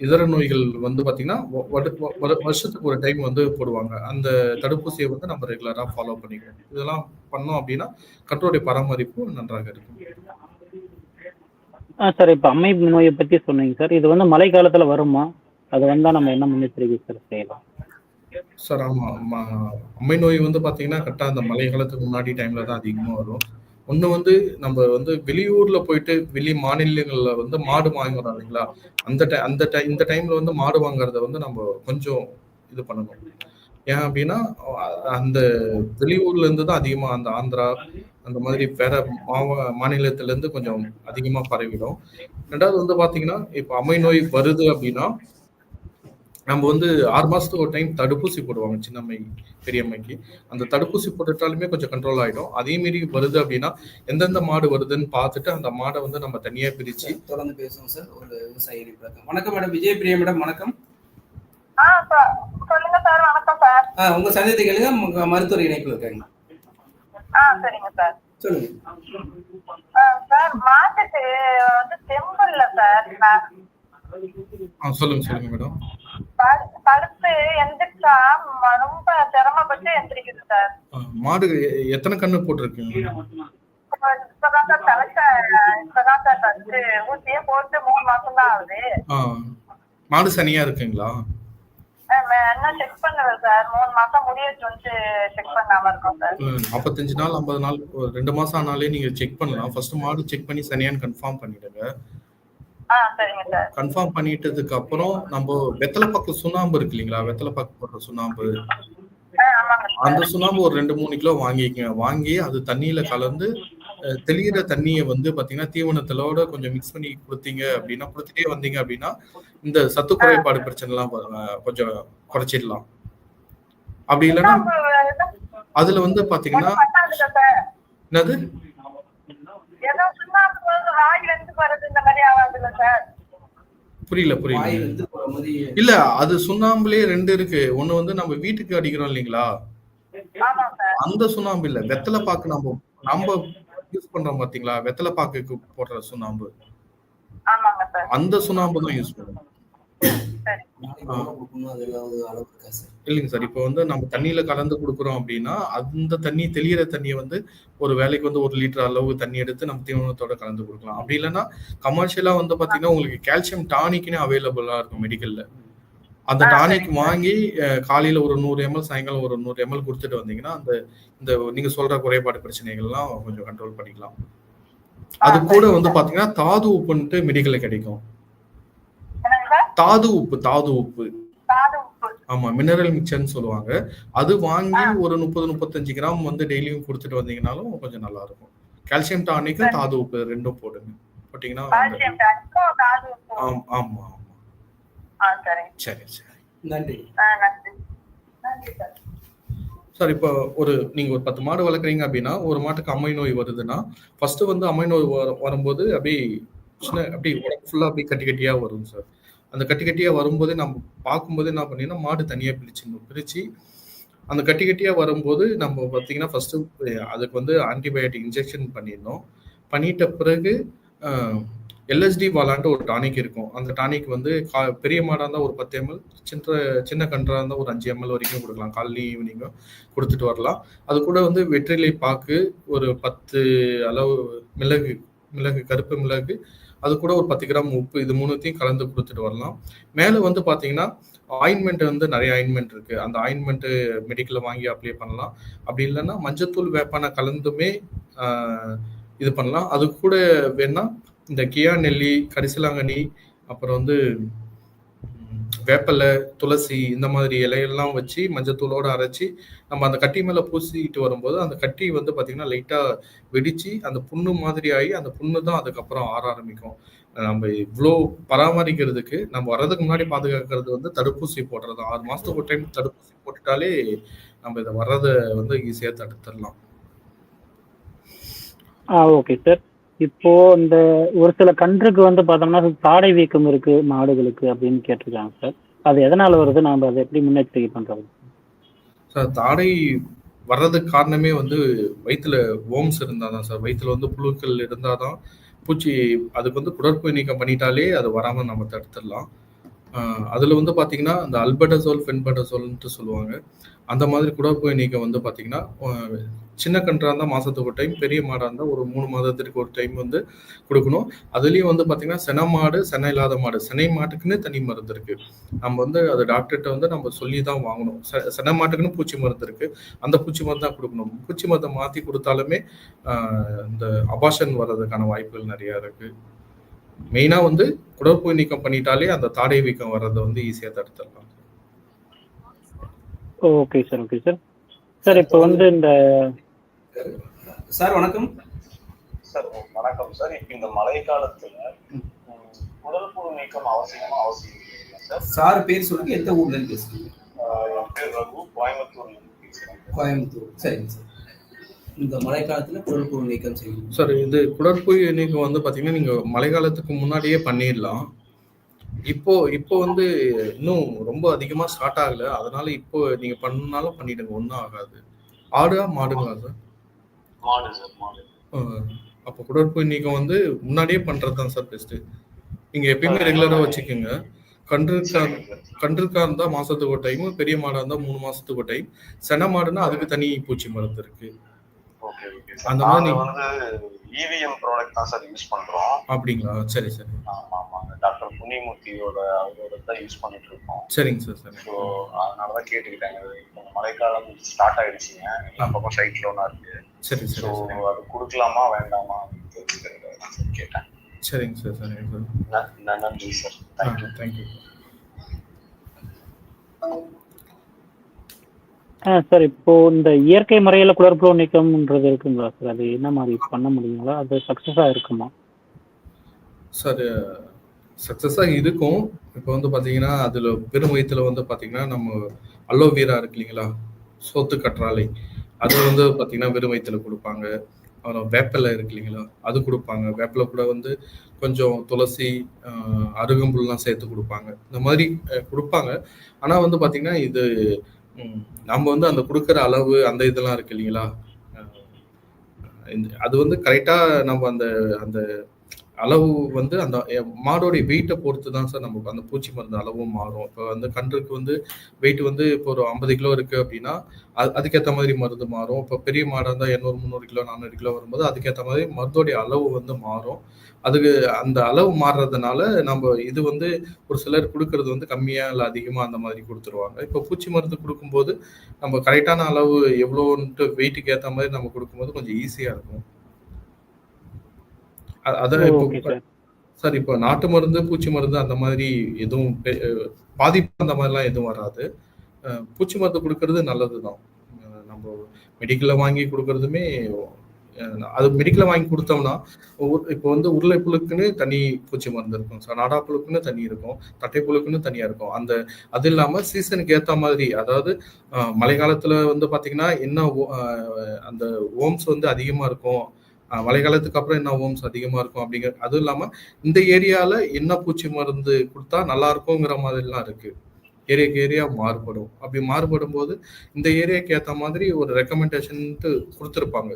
இதர நோய்கள் வந்து பாத்தீங்கன்னா வருஷத்துக்கு ஒரு டைம் வந்து போடுவாங்க. அந்த தடுப்பூசியை வந்து நம்ம ரெகுலரா ஃபாலோ பண்ணிக்கணும். இதெல்லாம் பண்ணோம் அப்படின்னா கன்றுடைய பராமரிப்பு நன்றாக இருக்கும். சார் இப்ப அம்மை நோயை பத்தி சொன்னீங்க சார். இது வந்து மழை காலத்துல வருமா? அது வந்தா நம்ம என்ன முன்னெச்சரிக்கை சார் செய்யலாம்? சார் ஆமா, அம்மை நோய் வந்து பாத்தீங்கன்னா கரெக்டா அந்த மழை காலத்துக்கு முன்னாடி டைம்ல தான் அதிகமா வரும். ஒண்ணு வந்து நம்ம வந்து வெளியூர்ல போயிட்டு வெளி மாநிலங்கள்ல வந்து மாடு வாங்கி வரோம் இல்லைங்களா, இந்த டைம்ல வந்து மாடு வாங்குறத வந்து நம்ம கொஞ்சம் இது பண்ணணும். ஏன் அப்படின்னா அந்த வெளியூர்ல இருந்து தான் அதிகமா அந்த ஆந்திரா அந்த மாதிரி வேற மாநிலத்துல இருந்து கொஞ்சம் அதிகமா பரவிடும். ரெண்டாவது வந்து பாத்தீங்கன்னா இப்ப அம்மை நோய் வருது அப்படின்னா நம்ம வந்து 6 மாசத்துக்கு ஒரு டைம் தடுப்பூசி போடுவாங்க, சின்னம்மை பெரியம்மைக்கு. அந்த தடுப்பூசி போட்டுட்டாலுமே கொஞ்சம் கண்ட்ரோல் ஆயிடும். அதே மீறி வருது அப்படின்னா எந்தெந்த மாடு வருதுன்னு பார்த்துட்டு அந்த மாடை வந்து நம்ம தனியா பிரிச்சு தொடர்ந்து பேசுவோம் சார். ஒரு விவசாயி. வணக்கம் மேடம். விஜய் பிரியா மேடம் வணக்கம். சொல்லுங்க சார். வணக்கம் சார். உங்க சந்தேகத்தை கேளுங்க, மருத்துவர் இணைப்புல இருக்காங்க. சரிங்க சார். சொல்லுங்க சார். மாட்டுக்கு வந்து செம்பல்ல சார். சொல்லுங்க மேடம். படுத்து எந்திரிச்சா ரொம்ப சிரமப்பட்டு எந்திரிக்குது சார். மாடு எத்தனை கண்ணு போட்டிருக்கீங்க? இப்பதான் சார் ஃபர்ஸ்ட் ஊசியே போட்டு 3 மாசம் தான் ஆகுது. மாடு சனியா இருக்குங்களா? என்ன செக் பண்ணுவேன் சார். 3 மாசம் முடியச்சு வந்து செக் பண்ணாம இருக்கோம் சார். 45 நாள் 50 நாள் 2 மாசம் ஆனாலே நீங்க செக் பண்ணலாம். ஃபர்ஸ்ட் மாடு செக் பண்ணி சனியான்னு கன்ஃபார்ம் பண்ணிடுங்க. சரிங்க சார். கன்ஃபார்ம் பண்ணிட்டதுக்கு அப்புறம் நம்ம வெத்தலைப்பாக்கு சுண்ணாம்பு இருக்கு இல்லைங்களா, வெத்தலைப்பாக்கு போடுற சுண்ணாம்பு, அந்த சுண்ணாம்பு ஒரு 2-3 கிலோ வாங்கிக்கங்க. வாங்கி அது தண்ணியில கலந்து தெளிகிற தண்ணியை வந்து பாத்தீங்கன்னா தீவனத்தோட கொஞ்சம் மிக்ஸ் பண்ணி கொடுத்தீங்க அப்படின்னா, கொடுத்துட்டே வந்தீங்க அப்படின்னா இந்த சத்து குறைபாடு பிரச்சனை எல்லாம் கொஞ்சம் குறைச்சிடலாம். அப்படி இல்லைன்னா அதுல வந்து பாத்தீங்கன்னா என்னது புரியல இல்ல, அது சுண்ணாம்புலயே 2 இருக்கு. ஒண்ணு வந்து நம்ம வீட்டுக்கு அடிக்கிறோம் இல்லைங்களா, அந்த சுண்ணாம்பு இல்ல, வெத்தலை பாக்கு நம்ம யூஸ் பண்றோம் பாத்தீங்களா, வெத்தலை பாக்குக்கு போடுற சுண்ணாம்பு, அந்த சுண்ணாம்பு தான் யூஸ் பண்ணுவோம். இல்லைங்க சார், இப்போ வந்து நம்ம தண்ணியில கலந்து கொடுக்குறோம் அப்படின்னா அந்த தண்ணி தெளிகிற தண்ணியை வந்து ஒரு வேலைக்கு வந்து 1 லிட்டர் அளவு தண்ணி எடுத்து நம்ம தீவனத்தோட கலந்து கொடுக்கலாம். அப்படி இல்லைன்னா கமர்ஷியலா வந்து பாத்தீங்கன்னா உங்களுக்கு கால்சியம் டானிக்னே அவைலபிளா இருக்கும் மெடிக்கல்ல. அந்த டானிக் வாங்கி காலையில ஒரு 100 ml சாயங்காலம் ஒரு 100 ml கொடுத்துட்டு வந்தீங்கன்னா இந்த நீங்க சொல்ற குறைபாடு பிரச்சனைகள்லாம் கொஞ்சம் கண்ட்ரோல் பண்ணிக்கலாம். அது கூட வந்து பாத்தீங்கன்னா தாது உப்புன்ட்டு மெடிக்கல்ல கிடைக்கும். தாது உப்பு ஆமா, மினரல் மிக்சர்னு சொல்லுவாங்க. அது வாங்கி ஒரு 30-35 கிராம் வந்து டெய்லியும் கொடுத்துட்டு வந்தீங்கன்னாலும் கொஞ்சம் நல்லா இருக்கும். கால்சியம் டானிக்கும் தாது உப்பு 2ம் போடுங்க. போட்டீங்கன்னா ஆமா. சரி நன்றி சார். இப்போ நீங்க ஒரு 10 மாடு வளர்க்குறீங்க அப்படின்னா ஒரு மாட்டுக்கு அம்மை நோய் வருதுன்னா ஃபர்ஸ்ட் வந்து அம்மை நோய் வரும்போது அப்படியே உடம்பு ஃபுல்லா அப்படியே கட்டியா வரும் சார். அந்த கட்டியா வரும்போது நம்ம பார்க்கும்போது என்ன பண்ணீங்கன்னா மாடு தனியா பிரிச்சு அந்த கட்டியா வரும்போது நம்ம பார்த்தீங்கன்னா ஃபர்ஸ்ட் அதுக்கு வந்து ஆன்டிபயோட்டிக் இன்ஜெக்ஷன் பண்ணிடணும். பண்ணிட்ட பிறகு எல்எஸ்டி வாலான்ட்டு ஒரு டானிக் இருக்கும். அந்த டானிக் வந்து பெரிய மாடாக இருந்தால் ஒரு 10 ml, சின்ன கன்றாக இருந்தால் ஒரு 5 ml வரைக்கும் கொடுக்கலாம். காலையிலையும் ஈவினிங்கும் கொடுத்துட்டு வரலாம். அது கூட வந்து வெற்றிலை பாக்கு ஒரு 10 அளவு மிளகு கருப்பு மிளகு, அது கூட ஒரு 10 கிராம் உப்பு, இது 3த்தையும் கலந்து கொடுத்துட்டு வரலாம். மேலே வந்து பார்த்தீங்கன்னா ஆயின்மெண்ட் வந்து நிறைய ஆயின்மெண்ட் இருக்கு. அந்த ஆயின்மெண்ட் மெடிக்கல்ல வாங்கி அப்ளை பண்ணலாம். அப்படி இல்லைன்னா மஞ்சத்தூள் வேப்பான கலந்துமே இது பண்ணலாம். அது கூட வேணா இந்த கியா நெல்லி, கரிசலாங்கண்ணி, அப்புறம் வந்து வேப்பலை, துளசி, இந்த மாதிரி இலையெல்லாம் வச்சு மஞ்சத்தூளோட அரைச்சி நம்ம அந்த கட்டி மேல பூசிட்டு வரும்போது அந்த கட்டி வந்து பாத்தீங்கன்னா லைட்டா வெடிச்சு அந்த புண்ணு மாதிரி ஆகி அந்த புண்ணு தான் அதுக்கப்புறம் ஆற ஆரம்பிக்கும். நம்ம இவ்வளோ பராமரிக்கிறதுக்கு நம்ம வர்றதுக்கு முன்னாடி பாதுகாக்கிறது வந்து தடுப்பூசி போடுறது. 6 மாசத்துக்கு ஒரு டைம் தடுப்பூசி போட்டுட்டாலே நம்ம இதை வர்றதை வந்து ஈஸியா தடுத்துடலாம். Okay sir. இப்போ இந்த ஒரு சில கன்றுக்கு வந்து பார்த்தோம்னா தாடை வீக்கம் இருக்கு மாடுகளுக்கு அப்படின்னு கேட்டிருக்காங்க சார். அது எதனால வருது, நாம அதை எப்படி முன்னெச்சரிக்கை பண்றது சார்? தாடை வர்றதுக்கு காரணமே வந்து வயிற்றுல ஓம்ஸ் இருந்தாதான் சார். வயிற்றுல வந்து புழுக்கள் இருந்தாதான் பூச்சி அதுக்கு வந்து குடற்புழு நீக்கம் பண்ணிட்டாலே அது வராம நம்ம தடுத்துடலாம். அதுல வந்து பாத்தீங்கன்னா அந்த அல்பெண்டசோல், ஃபென்பெண்டசோல்ன்ட்டு சொல்லுவாங்க. அந்த மாதிரி குடற்புழு நீக்கம் வந்து பாத்தீங்கன்னா சின்ன கன்றா இருந்தால் மாசத்துக்கு ஒரு டைம், பெரிய மாடா இருந்தால் ஒரு 3 மாதத்திற்கு ஒரு டைம் வந்து கொடுக்கணும். அதுலயும் வந்து பாத்தீங்கன்னா சென மாடு, செனை இல்லாத மாடு, செனை மாட்டுக்குன்னு தனி மருந்து இருக்கு. நம்ம வந்து அது டாக்டர்கிட்ட வந்து நம்ம சொல்லி தான் வாங்கணும். சென மாட்டுக்குன்னு பூச்சி மருந்து இருக்கு, அந்த பூச்சி மருந்து தான் கொடுக்கணும். பூச்சி மருந்தை மாத்தி கொடுத்தாலுமே இந்த அபார்ஷன் வர்றதுக்கான வாய்ப்புகள் நிறைய இருக்கு. மெயினா வந்து குடற்புழு நீக்கம் பண்ணிட்டாலே அந்த தாடை வீக்கம் வர்றதை வந்து ஈஸியா தடுத்துடலாம். Okay sir. Okay sir. Sir இப்போ வந்து இந்த சார் வணக்கம் சார். வணக்கம் சார். இப்போ இந்த மழை காலத்துல குடற்புழு நீக்கம் அவசியம் சார்? சார் பேர் சொல்லுங்க, எந்த ஊர்ல இருந்து பேசுறீங்க? என் பேர் ரகு, கோயம்புத்தூர்ல இருந்து பேசுறேன். கோயம்புத்தூர். சரிங்க சார். இந்த மழை காலத்துல குடற்புழு நீக்கம் செய்யணும் சார். இது குடற்புழு நீக்கம் வந்து பாத்தீங்கன்னா நீங்க மழை காலத்துக்கு முன்னாடியே பண்ணிடலாம். இப்போ வந்து இன்னும் ரொம்ப அதிகமா ஸ்டார்ட் ஆகல, அதனால இப்போ நீங்க பண்ணாலும் பண்ணிடுங்க, ஒன்றும் ஆகாது. ஆடா மாடுங்களா சார்? மாடு சார், மாடு. அப்போ குடற்புழு நீக்கம் வந்து முன்னாடியே பண்றதுதான் சார் பெஸ்ட். நீங்க எப்பயுமே ரெகுலரா வச்சுக்கோங்க. கன்றுக்கா இருந்தா மாசத்துக்கு ஒரு டைம், பெரிய மாடா இருந்தா 3 மாசத்துக்கு ஒரு டைம், சென மாடுன்னா அதுக்கு தனி பூச்சி மருந்து இருக்கு. அந்த மாதிரி வந்து EVM ப்ராடக்ட் தான் சார் யூஸ் பண்றோம். அப்படிங்களா? சரி சரி. ஆமாங்க, டாக்டர் புண்ணியமூர்த்தியோட அவரோட தான் யூஸ் பண்ணிட்டு இருக்கோம். சரிங்க சார். சரி. ஸோ அதனாலதான் கேட்டுக்கிட்டாங்க. இப்போ மழைக்காலம் ஸ்டார்ட் ஆயிடுச்சுங்க, எல்லா பக்கம் சைக்ளோனா இருக்கு. சரி சரி. ஸோ அது கொடுக்கலாமா வேண்டாமா தெரிஞ்சுக்கிறேன் கேட்டேன். சரிங்க சார். சரிங்க சார். நன்றி சார். தேங்க்யூ. தேங்க்யூ. சார் இப்போ இந்த இயற்கை முறையில் குடற்புழு நீக்கம்ன்றது இருக்குங்களா சார்? அது என்ன மாதிரி பண்ண முடியுங்களா? அது சக்ஸஸாக இருக்குமா சார்? சக்ஸஸாக இருக்கும். இப்போ வந்து பார்த்தீங்கன்னா அதில் பெரும் வயிற்றுல வந்து பார்த்தீங்கன்னா நம்ம அலோவேரா இருக்கு இல்லைங்களா, சோத்து கற்றாழை, அது வந்து பார்த்தீங்கன்னா வெறும் வயிற்றுல கொடுப்பாங்க. அப்புறம் வேப்பிலை இருக்கு இல்லைங்களா, அது கொடுப்பாங்க. வேப்பிலை கூட வந்து கொஞ்சம் துளசி, அருகம்புல்லாம் சேர்த்து கொடுப்பாங்க. இந்த மாதிரி கொடுப்பாங்க. ஆனால் வந்து பார்த்தீங்கன்னா இது நம்ம வந்து அந்த கொடுக்குற அளவு அந்த இதெல்லாம் இருக்கு இல்லைங்களா, அது வந்து கரெக்டாக நம்ம அந்த அந்த அளவு வந்து அந்த மாடோடைய வெயிட்டை பொறுத்து தான் சார் நமக்கு அந்த பூச்சி மருந்து அளவும் மாறும். இப்போ வந்து கன்றுக்கு வந்து வெயிட் வந்து இப்போ ஒரு 50 கிலோ இருக்குது அப்படின்னா அதுக்கேற்ற மாதிரி மருந்து மாறும். இப்போ பெரிய மாடாக இருந்தால் 200 300 கிலோ 400 கிலோ வரும்போது அதுக்கேற்ற மாதிரி மருந்தோடைய அளவு வந்து மாறும். அதுக்கு அந்த அளவு மாறுறதுனால நம்ம இது வந்து ஒரு சிலர் கொடுக்கறது வந்து கம்மியாக இல்லை அதிகமாக அந்த மாதிரி கொடுத்துருவாங்க. இப்போ பூச்சி மருந்து கொடுக்கும்போது நம்ம கரெக்டான அளவு எவ்வளோன்ட்டு வெயிட்டுக்கு ஏற்ற மாதிரி நம்ம கொடுக்கும்போது கொஞ்சம் ஈஸியாக இருக்கும். அதான் இப்போ சார் இப்போ நாட்டு மருந்து பூச்சி மருந்து அந்த மாதிரி எதுவும் பாதிப்பு அந்த மாதிரிலாம் எதுவும் வராது. பூச்சி மருந்து கொடுக்கறது நல்லது தான். நம்ம மெடிக்கலில் வாங்கி கொடுக்கறதுமே அது மெடிக்கலில் வாங்கி கொடுத்தோம்னா இப்போ வந்து உருளை புழுக்குன்னு தனி பூச்சி மருந்து இருக்கும் சார், நாடா புழுக்குன்னு தனி இருக்கும், தட்டை புழுக்குன்னு தனியாக இருக்கும். அது இல்லாமல் சீசனுக்கு ஏற்ற மாதிரி, அதாவது மழை காலத்தில் வந்து பார்த்தீங்கன்னா என்ன அந்த ஓம்ஸ் வந்து அதிகமாக இருக்கும், மழை காலத்துக்கு அப்புறம் என்ன ஓம்ஸ் அதிகமாக இருக்கும் அப்படிங்கிற, அதுவும் இல்லாமல் இந்த ஏரியாவில் என்ன பூச்சி மருந்து கொடுத்தா நல்லா இருக்குங்கிற மாதிரிலாம் இருக்கு. ஏரியாக்கு ஏரியா மாறுபடும். அப்படி மாறுபடும் போது இந்த ஏரியாவுக்கு ஏற்ற மாதிரி ஒரு ரெக்கமெண்டேஷன்ட்டு கொடுத்துருப்பாங்க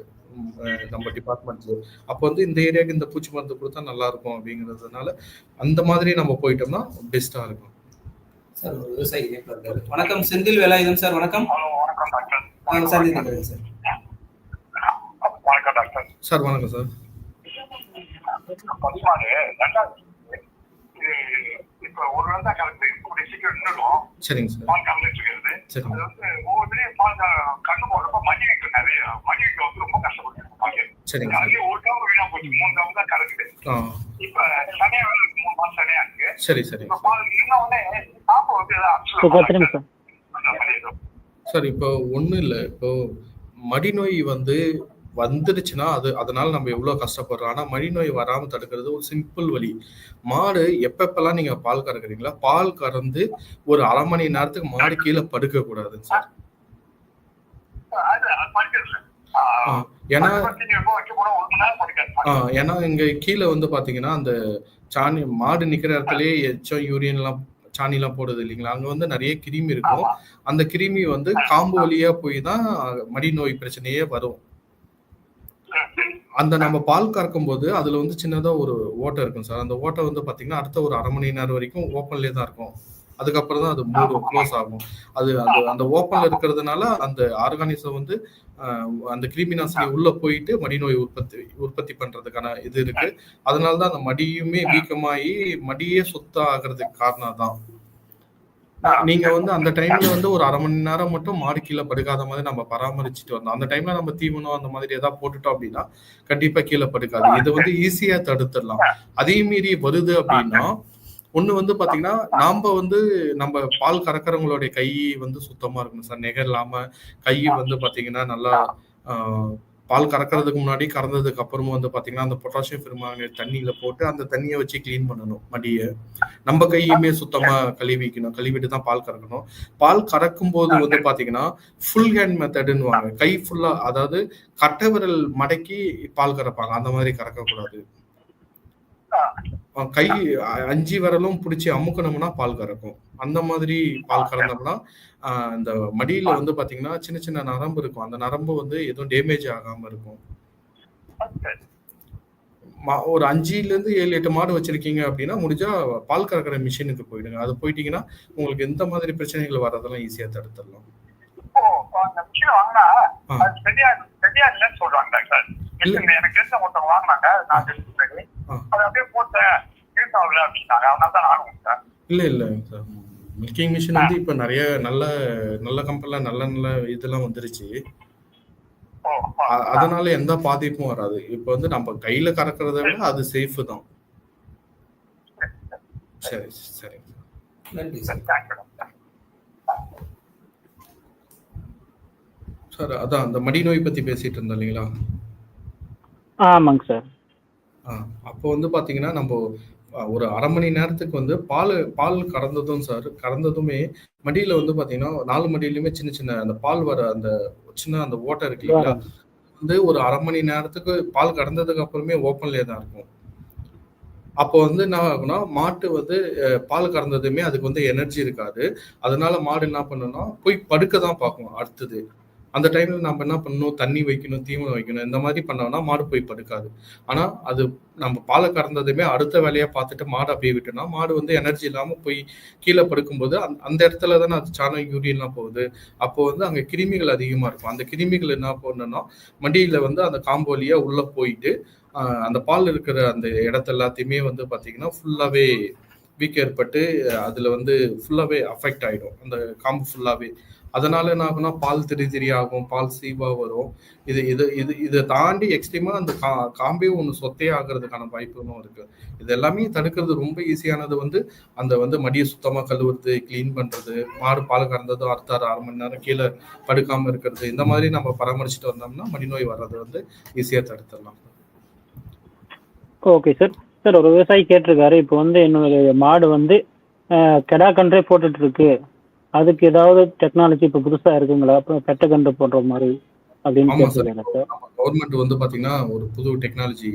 நம்ம டிபார்ட்மெண்ட்ல. அப்போ வந்து இந்த ஏரியாவுக்கு இந்த பூச்சி மருந்து கொடுத்தா நல்லா இருக்கும் அப்படிங்கிறதுனால அந்த மாதிரி நம்ம போயிட்டோம்னா பெஸ்டா இருக்கும் சார். ஒரு விவசாயி வணக்கம், செந்தில் வேலாயுதம் சார். வணக்கம். வணக்கம் டாக்டர். சார் வணக்கம் டாக்டர். சார் வணக்கம் சார். இப்போ ஒரு நாள் தான் கலந்து இப்படி சீக்கிரம் நின்றுடும். சரிங்க சார். பால் கலந்துட்டு இருக்கிறது. அது வந்து ஒவ்வொருத்தரையும் பால் கண்ணு போடுறப்ப மணி வைக்க நிறைய மணி வைக்க வந்து ரொம்ப கஷ்டப்படுது பால். சரிங்க. அதுலயே ஒரு டவுன் வீணா போச்சு, 3 டவுன் தான் கலக்குது. இப்ப சனையா வேலை 3 மாசம் சனையா இருக்கு. சரி சரி. இப்ப பால் இன்னும் வந்து சாப்பிட வந்து சார் இப்போ ஒன்றும் இல்லை. இப்போ மடிநோய் வந்து வந்துடுச்சுன்னா அதனால நம்ம எவ்வளோ கஷ்டப்படுறோம். ஆனால் மடிநோய் வராமல் தடுக்கிறது ஒரு சிம்பிள் வழி. மாடு எப்பப்பெல்லாம் நீங்க பால் கறக்குறீங்களா, பால் கறந்து ஒரு அரை மணி நேரத்துக்கு மாடு கீழே படுக்க கூடாதுங்க சார். ஏன்னா இங்க கீழே வந்து பாத்தீங்கன்னா அந்த சாணி மாடு நிக்கிற இடத்துலயே எச்சம் யூரியன் எல்லாம் சாணி எல்லாம் போடுது இல்லைங்களா, அங்க வந்து நிறைய கிருமி இருக்கும். அந்த கிருமி வந்து காம்பு வழியா போய் தான் மடிநோய் பிரச்சனையே வரும். அந்த நம்ம பால் கறக்கும் போது அதுல வந்து சின்னதா ஒரு ஓட்டை இருக்கும் சார். அந்த ஓட்டை வந்து பாத்தீங்கன்னா அடுத்த ஒரு அரை மணி நேரம் வரைக்கும் ஓப்பன்லேயே தான் இருக்கும். அதுக்கப்புறம் தான் அது க்ளோஸ் ஆகும். அது அந்த ஓப்பன்ல இருக்கிறதுனால அந்த ஆர்கானிசம் வந்து அந்த கிருமி நாசினி உள்ள போயிட்டு மடிநோய் உற்பத்தி பண்றதுக்கான இது இருக்கு. அதனாலதான் அந்த மடியுமே வீக்கமாகி மடியே சுத்தம் ஆகிறதுக்கு காரணம் தான். நீங்க வந்து அந்த டைம்ல வந்து ஒரு அரை மணி நேரம் மட்டும் மாடு கீழே படுக்காத மாதிரி நம்ம பராமரிச்சுட்டு வந்தோம். அந்த டைம்ல நம்ம தீவனம் அந்த மாதிரி ஏதாவது போட்டுட்டோம் அப்படின்னா கண்டிப்பா கீழே படுக்காது. இது வந்து ஈஸியா தடுத்துடலாம். அதே மீறி வருது அப்படின்னா ஒண்ணு வந்து பாத்தீங்கன்னா நாம வந்து நம்ம பால் கறக்கிறவங்களுடைய கை வந்து சுத்தமா இருக்கணும் சார். நெகர் இல்லாம கை வந்து பாத்தீங்கன்னா நல்லா பால் கறக்கிறதுக்கு முன்னாடி கறந்ததுக்கு அப்புறமும் வந்து பாத்தீங்கன்னா அந்த பொட்டாசியம் பெர்மாங்கனேட் தண்ணியில போட்டு அந்த தண்ணியை வச்சு கிளீன் பண்ணணும் மடியை. நம்ம கையுமே சுத்தமா கழுவிட்டு தான் பால் கறக்கணும். பால் கறக்கும் போது வந்து பாத்தீங்கன்னா ஃபுல் ஹேண்ட் மெத்தடுன்னு வாங்க. கை ஃபுல்லா, அதாவது கட்டை விரல் மடக்கி பால் கறப்பாங்க, அந்த மாதிரி கறக்கக்கூடாது. கை 5 விரலும் பிடிச்சி அமுக்கணும்னா பால் கறக்கும். அந்த மாதிரி பால் கறந்தோம்னா இந்த மடியில வந்து பாத்தீங்கன்னா சின்ன சின்ன நரம்பு இருக்கும். அந்த நரம்பு வந்து எதுவும் டேமேஜ் ஆகாம இருக்கும். ஒரு 5 to 7 மாடு வச்சிருக்கீங்க அப்படின்னா முடிஞ்சா பால் கறக்கிற மிஷினுக்கு போயிடுங்க. அது போயிட்டீங்கன்னா உங்களுக்கு எந்த மாதிரி பிரச்சனைகள் வர்றதெல்லாம் ஈஸியா தடுத்துடலாம். இல்ல இல்ல சார், மில்கிங் மிஷின் வந்து இப்ப நிறைய நல்ல கம்பெனில நல்ல இதெல்லாம் வந்துருச்சு. அதனால எந்த பாதிப்பும் வராது. இப்ப வந்து நம்ம கையில கறக்கிறத விட அது சேஃப் தான். சரி சரி, நன்றி சார். சார் அதான் அந்த மடி நோய் பத்தி பேசிட்டு இருந்தோம் இல்லைங்களா? ஆமாங்க சார். அப்போ வந்து பாத்தீங்கன்னா நம்ம ஒரு 1/2 மணி நேரத்துக்கு வந்து பால் கறந்ததுமே மடியில வந்து பாத்தீங்கன்னா 4 மடியிலுமே சின்ன சின்ன அந்த பால் வர அந்த சின்ன அந்த ஓட்டை இருக்கு இல்லைங்களா, வந்து ஒரு 1/2 மணி நேரத்துக்கு பால் கறந்ததுக்கு அப்புறமே ஓப்பன்லயே தான் இருக்கும். அப்போ வந்து என்ன ஆகும்னா, மாட்டு வந்து பால் கறந்ததுமே அதுக்கு வந்து எனர்ஜி இருக்காது. அதனால மாடு என்ன பண்ணும்னா போய் படுக்க தான் பார்க்கும் அடுத்தது. அந்த டைம்ல நம்ம என்ன பண்ணணும், தண்ணி வைக்கணும், தீவனம் வைக்கணும். இந்த மாதிரி பண்ணோம்னா மாடு போய் படுக்காது. ஆனா அது நம்ம பாலை கறந்ததுமே அடுத்த வேலையா பார்த்துட்டு மாடு அப்படியே விட்டோம்னா மாடு வந்து எனர்ஜி இல்லாம போய் கீழே படுக்கும்போது அந்த இடத்துல தானே அது சாணம் யூரியன்லாம் போகுது. அப்போ வந்து அங்க கிருமிகள் அதிகமா இருக்கும். அந்த கிருமிகள் என்ன பண்ணணும்னா மடியில வந்து அந்த காம்பு வழியா உள்ள போயிட்டு அந்த பால் இருக்கிற அந்த இடத்த எல்லாத்தையுமே வந்து பாத்தீங்கன்னா ஃபுல்லாவே வீக் ஏற்பட்டு அதுல வந்து ஃபுல்லாவே அஃபெக்ட் ஆயிடும் அந்த காம்பு ஃபுல்லாவே. அதனால என்ன ஆகும்னா பால் திரி ஆகும், பால் சீவா வரும். இதை தாண்டி எக்ஸ்ட்ரீமா அந்த காம்பே ஒன்று சொத்தையே ஆகிறதுக்கான வாய்ப்புகளும் இருக்கு. இது எல்லாமே தடுக்கிறது ரொம்ப ஈஸியானது வந்து அந்த வந்து மடியை சுத்தமா கழுவுறது, கிளீன் பண்றது, மாடு பால் கறந்ததும் அடுத்த 1/2 மணி நேரம் கீழே படுக்காம இருக்கிறது, இந்த மாதிரி நம்ம பராமரிச்சுட்டு வந்தோம்னா மடிநோய் வர்றது வந்து ஈஸியா தடுத்துடலாம். Okay sir. சார் ஒரு விவசாயி கேட்டிருக்காரு, இப்போ வந்து என்னுடைய மாடு வந்து கெடா கன்றே போட்டுட்டு இருக்கு, அதுக்கு ஏதாவது டெக்னாலஜி இப்போ புதுசா இருக்குங்களா, அப்புறம் பெட்ட கன்று போடுற மாதிரி அப்படின்னு கேட்டிருக்காங்க சார். கவர்மெண்ட் வந்து பாத்தீங்கன்னா ஒரு புது டெக்னாலஜி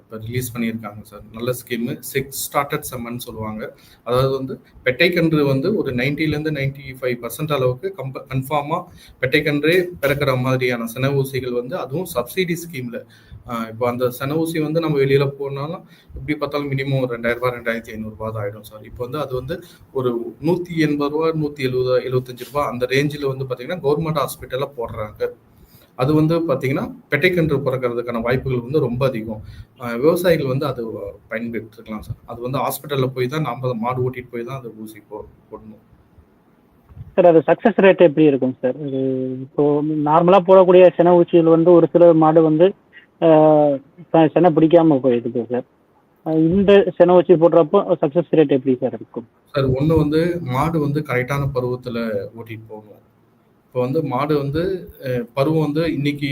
இப்போ ரிலீஸ் பண்ணியிருக்காங்க சார். நல்ல ஸ்கீமு. 6 ஸ்டார்டட் செம்மன் சொல்லுவாங்க. அதாவது வந்து பெட்டைக்கன்று வந்து ஒரு 90% 95% அளவுக்கு கன்ஃபார்மாக பெட்டைக்கன்றே பிறக்கிற மாதிரியான சென ஊசிகள் வந்து அதுவும் சப்சிடி ஸ்கீமில். இப்போ அந்த சென ஊசி வந்து நம்ம வெளியில் போனாலும் எப்படி பார்த்தாலும் மினிமம் 2000 ரூபாய் 2500 தான் ஆகிடும் சார். இப்போ வந்து அது வந்து ஒரு 180 ரூபா 170 75 ரூபா அந்த ரேஞ்சில் வந்து பார்த்தீங்கன்னா கவர்மெண்ட் ஹாஸ்பிட்டலில் போடுறாங்க. அது வந்து பார்த்தீங்கன்னா பெட்டைக்கன்று பிறக்கிறதுக்கான வாய்ப்புகள் வந்து ரொம்ப அதிகம். விவசாயிகள் வந்து அது பயன்பெற்றுக்கலாம் சார். அது வந்து ஹாஸ்பிட்டலில் போய் தான் நம்ம மாடு ஓட்டிட்டு போய் தான் அந்த ஊசி போடணும் சார். அது சக்ஸஸ் ரேட் எப்படி இருக்கும் சார்? அது இப்போ நார்மலாக போடக்கூடிய சென ஊசிகள் வந்து ஒரு சில மாடு வந்து செனை பிடிக்காம போயிடுது சார். இந்த சென ஊசி போடுறப்போ சக்ஸஸ் ரேட் எப்படி சார் இருக்கும் சார்? ஒன்று வந்து மாடு வந்து கரெக்டான பருவத்தில் ஓட்டிட்டு போகணும். இப்போ வந்து மாடு வந்து பருவம் வந்து இன்னைக்கு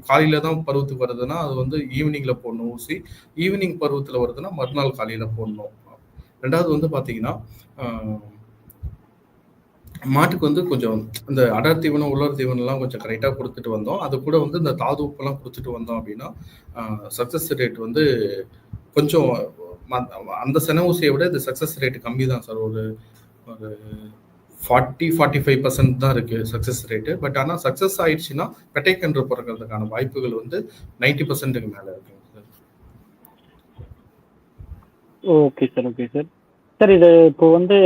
காலையில தான் பருவத்துக்கு வருதுன்னா அது வந்து ஈவினிங்ல போடணும் ஊசி. ஈவினிங் பருவத்தில் வருதுன்னா மறுநாள் காலையில போடணும். ரெண்டாவது வந்து பார்த்தீங்கன்னா மாட்டுக்கு வந்து கொஞ்சம் இந்த அடர் தீவனம் உலர் தீவனம்லாம் கொஞ்சம் கரெக்டாக கொடுத்துட்டு வந்தோம். அது கூட வந்து இந்த தாது உப்பெல்லாம் கொடுத்துட்டு வந்தோம் அப்படின்னா சக்ஸஸ் ரேட் வந்து கொஞ்சம் அந்த சென ஊசியை விட இந்த சக்ஸஸ் ரேட் கம்மி தான் சார். ஒரு 40-45% தான் இருக்கு சக்ஸஸ் ரேட்டு. பட் ஆனால் சக்ஸஸ் ஆயிடுச்சுன்னா பெட்டைக்கன்று பிறக்கிறதுக்கான வாய்ப்புகள் வந்து 90%க்கு மேலே இருக்குங்க sir. Okay sir. Okay sir. Sir இது இப்போ வந்து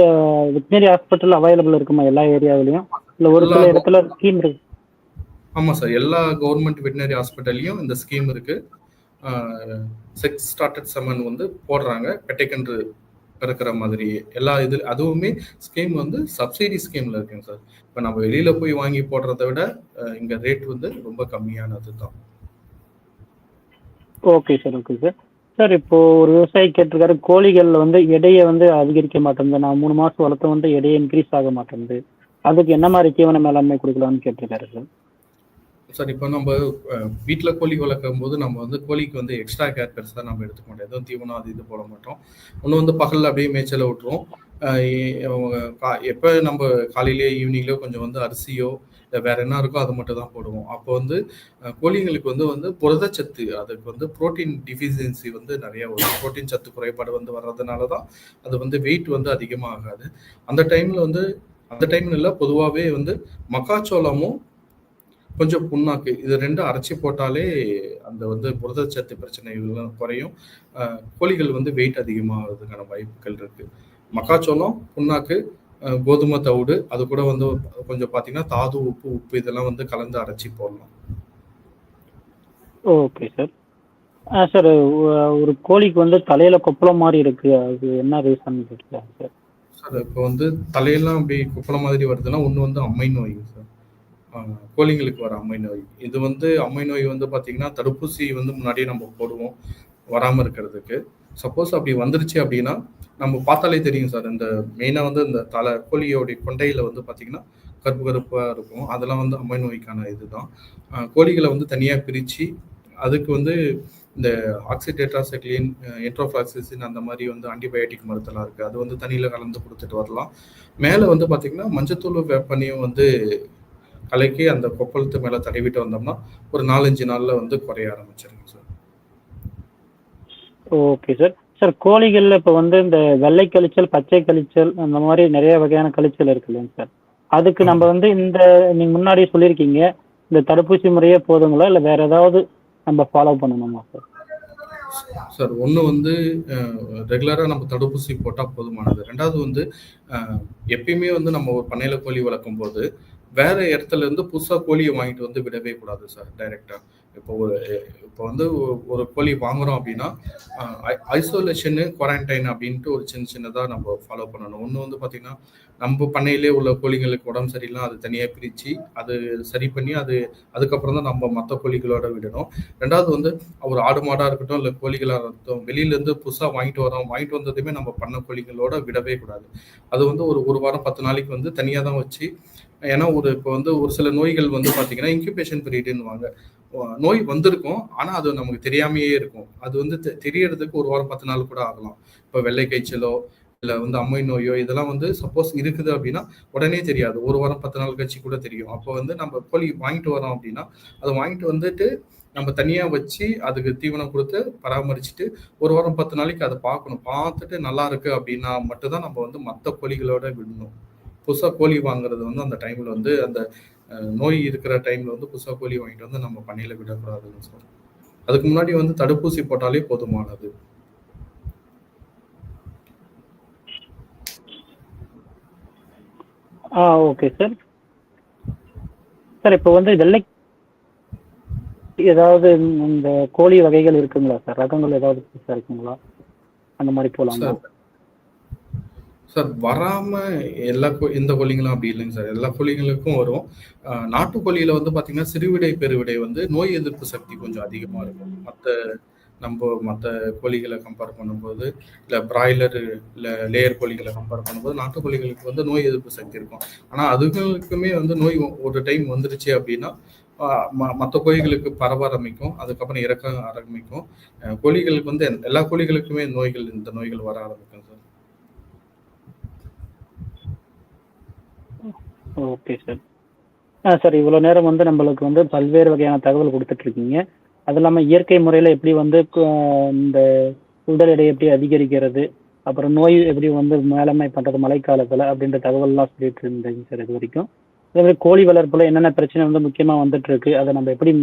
வெட்டினரி ஹாஸ்பிட்டல் அவைலபிள் இருக்குமா எல்லா ஏரியாவிலையும், இல்லை ஒரு சில இடத்துல ஸ்கீம் இருக்கு? ஆமாம் சார், எல்லா கவர்மெண்ட் வெட்டினரி ஹாஸ்பிட்டல்லையும் இந்த ஸ்கீம் இருக்கு. 6 ஸ்டார்டட் செமன் வந்து போடுறாங்க பெட்டைக்கன்று பிறக்கிற மாதிரி எல்லா அதுவுமே ஸ்கீம் வந்து சப்சிடி ஸ்கீம்ல இருக்குங்க சார். இப்போ நம்ம வெளியில போய் வாங்கி போடுறதை விட இங்க ரேட் வந்து ரொம்ப கம்மியானது தான். Okay sir. Okay sir. Sir இப்போ ஒரு விவசாயி கேட்டிருக்காரு, கோழிகள் வந்து எடையை வந்து அதிகரிக்க மாட்டேங்குது, நான் 3 மாசம் வளர்த்து வந்து எடையை இன்க்ரீஸ் ஆக மாட்டேங்குது, அதுக்கு என்ன மாதிரி தீவன மேலாண்மை கொடுக்கலாம்னு கேட்டிருக்காரு சார். சார் இப்போ நம்ம வீட்டில் கோழி வளர்க்கும் போது நம்ம வந்து கோழிக்கு வந்து எக்ஸ்ட்ரா கேர் பெருசாக நம்ம எடுத்துக்க மாட்டோம். எதுவும் தீவனம் அது இது போட மாட்டோம். ஒன்று வந்து பகலில் அப்படியே மேய்ச்சலை விட்டுருவோம். எப்போ நம்ம காலையிலேயோ ஈவினிங்லேயோ கொஞ்சம் வந்து அரிசியோ இல்லை வேற என்ன இருக்கோ அது மட்டும் தான் போடுவோம். அப்போ வந்து கோழிங்களுக்கு வந்து புரதச்சத்து, அதுக்கு வந்து புரோட்டீன் டிஃபிஷியன்சி வந்து நிறைய வரும். புரோட்டீன் சத்து குறைபாடு வந்து வர்றதுனால தான் அது வந்து வெயிட் வந்து அதிகமாக ஆகாது. அந்த டைம்ல இல்லை, பொதுவாகவே வந்து மக்காச்சோளமும் கொஞ்சம் புண்ணாக்கு இது 2 அரைச்சி போட்டாலே அந்த வந்து புரதச்சத்து பிரச்சனைகள்லாம் குறையும். கோழிகள் வந்து வெயிட் அதிகமாகிறதுக்கான வாய்ப்புகள் இருக்கு. மக்காச்சோளம், புண்ணாக்கு, கோதுமை தவிடு, அது கூட வந்து கொஞ்சம் பார்த்தீங்கன்னா தாது உப்பு இதெல்லாம் வந்து கலந்து அரைச்சி போடலாம். Okay sir. சார் ஒரு கோழிக்கு வந்து தலையில கொப்பளம் மாதிரி இருக்கு, அது என்ன ரீசன் சார்? சார் இப்போ வந்து தலையெல்லாம் அப்படி கொப்பளம் மாதிரி வருதுன்னா ஒன்று வந்து அம்மை நோய் சார். கோழிங்களுக்கு வர அம்மை நோய். இது வந்து அம்மை நோய் வந்து பார்த்தீங்கன்னா தடுப்பூசி வந்து முன்னாடியே நம்ம போடுவோம். வராமல் இருக்கிறதுக்கு. சப்போஸ் அப்படி வந்துருச்சு அப்படின்னா நம்ம பார்த்தாலே தெரியும் சார். இந்த மெயினாக வந்து இந்த கோழியோடைய கொண்டையில் வந்து பார்த்தீங்கன்னா கருப்பு கருப்பாக இருக்கும். அதெல்லாம் வந்து அம்மை நோய்க்கான இதுதான். கோழிகளை வந்து தனியாக பிரித்து அதுக்கு வந்து இந்த ஆக்சிடேட்ராசைக்ளின், என்ட்ரோஃப்ளாக்சிசின் அந்த மாதிரி வந்து ஆன்டிபயோட்டிக் மருந்தெல்லாம் இருக்குது. அது வந்து தண்ணியில் கலந்து கொடுத்துட்டு வரலாம். மேலே வந்து பார்த்தீங்கன்னா மஞ்சத்தூள் வேப்பனையும் வந்து கலக்கி அந்த கொப்பளத்து மேலே தடவிட்டு வந்தோம்னா ஒரு 4-5 நாளில் வந்து குறைய ஆரம்பிச்சிருங்க சார். Okay sir. சார், கோழிகளில் இப்போ வந்து இந்த வெள்ளை கழிச்சல், பச்சை கழிச்சல் அந்த மாதிரி நிறைய வகையான கழிச்சல் இருக்கு இல்லைங்க சார்? அதுக்கு நம்ம வந்து இந்த நீங்கள் முன்னாடி சொல்லியிருக்கீங்க, இந்த தடுப்பூசி முறையே போதுங்களா, இல்லை வேற ஏதாவது நம்ம ஃபாலோ பண்ணணுமா சார்? சார், ஒன்று வந்து ரெகுலராக நம்ம தடுப்பூசி போட்டால் போதுமானது. ரெண்டாவது வந்து எப்பயுமே வந்து நம்ம ஒரு பண்ணையில் கோழி வளர்க்கும் போது வேற இடத்துல இருந்து புதுசாக கோழியை வாங்கிட்டு வந்து விடவே கூடாது சார் டைரெக்டாக. இப்போ வந்து ஒரு கோழி வாங்குறோம் அப்படின்னா ஐசோலேஷனு, குவாரண்டைன் அப்படின்ட்டு ஒரு சின்னதாக நம்ம ஃபாலோ பண்ணணும். ஒன்று வந்து பார்த்திங்கன்னா நம்ம பண்ணையிலே உள்ள கோழிங்களுக்கு உடம்பு சரியில்லைனா அது தனியாக பிரித்து அது சரி பண்ணி அதுக்கப்புறம் தான் நம்ம மற்ற கோழிகளோட விடணும். ரெண்டாவது வந்து ஒரு ஆடு மாடாக இருக்கட்டும் இல்லை கோழிகளாக இருக்கட்டும், வெளியிலேருந்து புதுசாக வாங்கிட்டு வந்ததுமே நம்ம பண்ண கோழிகளோட விடவே கூடாது. அது வந்து ஒரு வாரம் 10 நாளைக்கு வந்து தனியாக தான் வச்சு, ஏன்னா இப்போ வந்து ஒரு சில நோய்கள் வந்து பார்த்தீங்கன்னா இன்குபேஷன் பீரியடுன்னுவாங்க. நோய் வந்திருக்கும், ஆனால் அது நமக்கு தெரியாமையே இருக்கும். அது வந்து தெரியறதுக்கு ஒரு வாரம் 10 நாள் கூட ஆகலாம். இப்போ வெள்ளை காய்ச்சலோ இல்லை வந்து அம்மை நோயோ இதெல்லாம் வந்து சப்போஸ் இருக்குது அப்படின்னா உடனே தெரியாது. ஒரு வாரம் 10 நாள் கழிச்சு கூட தெரியும். அப்போ வந்து நம்ம கோழி வாங்கிட்டு வரோம் அப்படின்னா அதை வாங்கிட்டு வந்துட்டு நம்ம தனியாக வச்சு அதுக்கு தீவனம் கொடுத்து பராமரிச்சுட்டு ஒரு வாரம் 10 நாளைக்கு அதை பார்த்துட்டு நல்லா இருக்கு அப்படின்னா மட்டும்தான் நம்ம வந்து மற்ற கோழிகளோட விடணும். புதுசாக கோழி வாங்குறது வந்து அந்த டைமில் வந்து அந்த நோய் இருக்கிற டைமில் வந்து புதுசாக கோழி வாங்கிட்டு வந்து நம்ம பண்ணையில் விடக்கூடாதுன்னு சொல்றோம். அதுக்கு முன்னாடி வந்து தடுப்பூசி போட்டாலே போதுமானது. Okay sir. சார், இப்போ வந்து வெள்ளை ஏதாவது இந்த கோழி வகைகள் இருக்குங்களா சார்? ரகங்கள் ஏதாவது புதுசாக இருக்குங்களா? அந்த மாதிரி போகலாமா சார்? வராமல் எந்த கோழிங்களும் அப்படி இல்லைங்க சார். எல்லா கோழிகளுக்கும் வரும். நாட்டுக்கோழியில் வந்து பார்த்தீங்கன்னா சிறுவிடை பெருவிடை வந்து நோய் எதிர்ப்பு சக்தி கொஞ்சம் அதிகமாக இருக்கும். மற்ற கோழிகளை கம்பேர் பண்ணும்போது, இல்லை பிராய்லரு இல்லை லேயர் கோழிகளை கம்பேர் பண்ணும்போது நாட்டுக்கோழிகளுக்கு வந்து நோய் எதிர்ப்பு சக்தி இருக்கும். ஆனால் அதுகளுக்குமே வந்து நோய் ஒரு டைம் வந்துருச்சு அப்படின்னா மற்ற கோழிகளுக்கு பரவ ஆரம்பிக்கும். அதுக்கப்புறம் இறக்க ஆரம்பிக்கும். கோழிகளுக்கு வந்து எல்லா கோழிகளுக்குமே இந்த நோய்கள் வர ஆரம்பிக்கும் சார். Okay sir. சார், இவ்வளோ நேரம் வந்து நம்மளுக்கு வந்து பல்வேறு வகையான தகவல் கொடுத்துட்ருக்கீங்க. அது இல்லாமல் இயற்கை முறையில் எப்படி வந்து இந்த உடல் எடை எப்படி அதிகரிக்கிறது, அப்புறம் நோய் எப்படி வந்து மேலாண்மை பண்ணுறது மழைக்காலத்தில் அப்படின்ற தகவல்லாம் சொல்லிட்டு இருந்தீங்க சார் இது வரைக்கும். அதே மாதிரி கோழி வளர்ப்பில் என்னென்ன பிரச்சனை வந்து முக்கியமாக வந்துட்டுருக்கு, அதை நம்ம எப்படி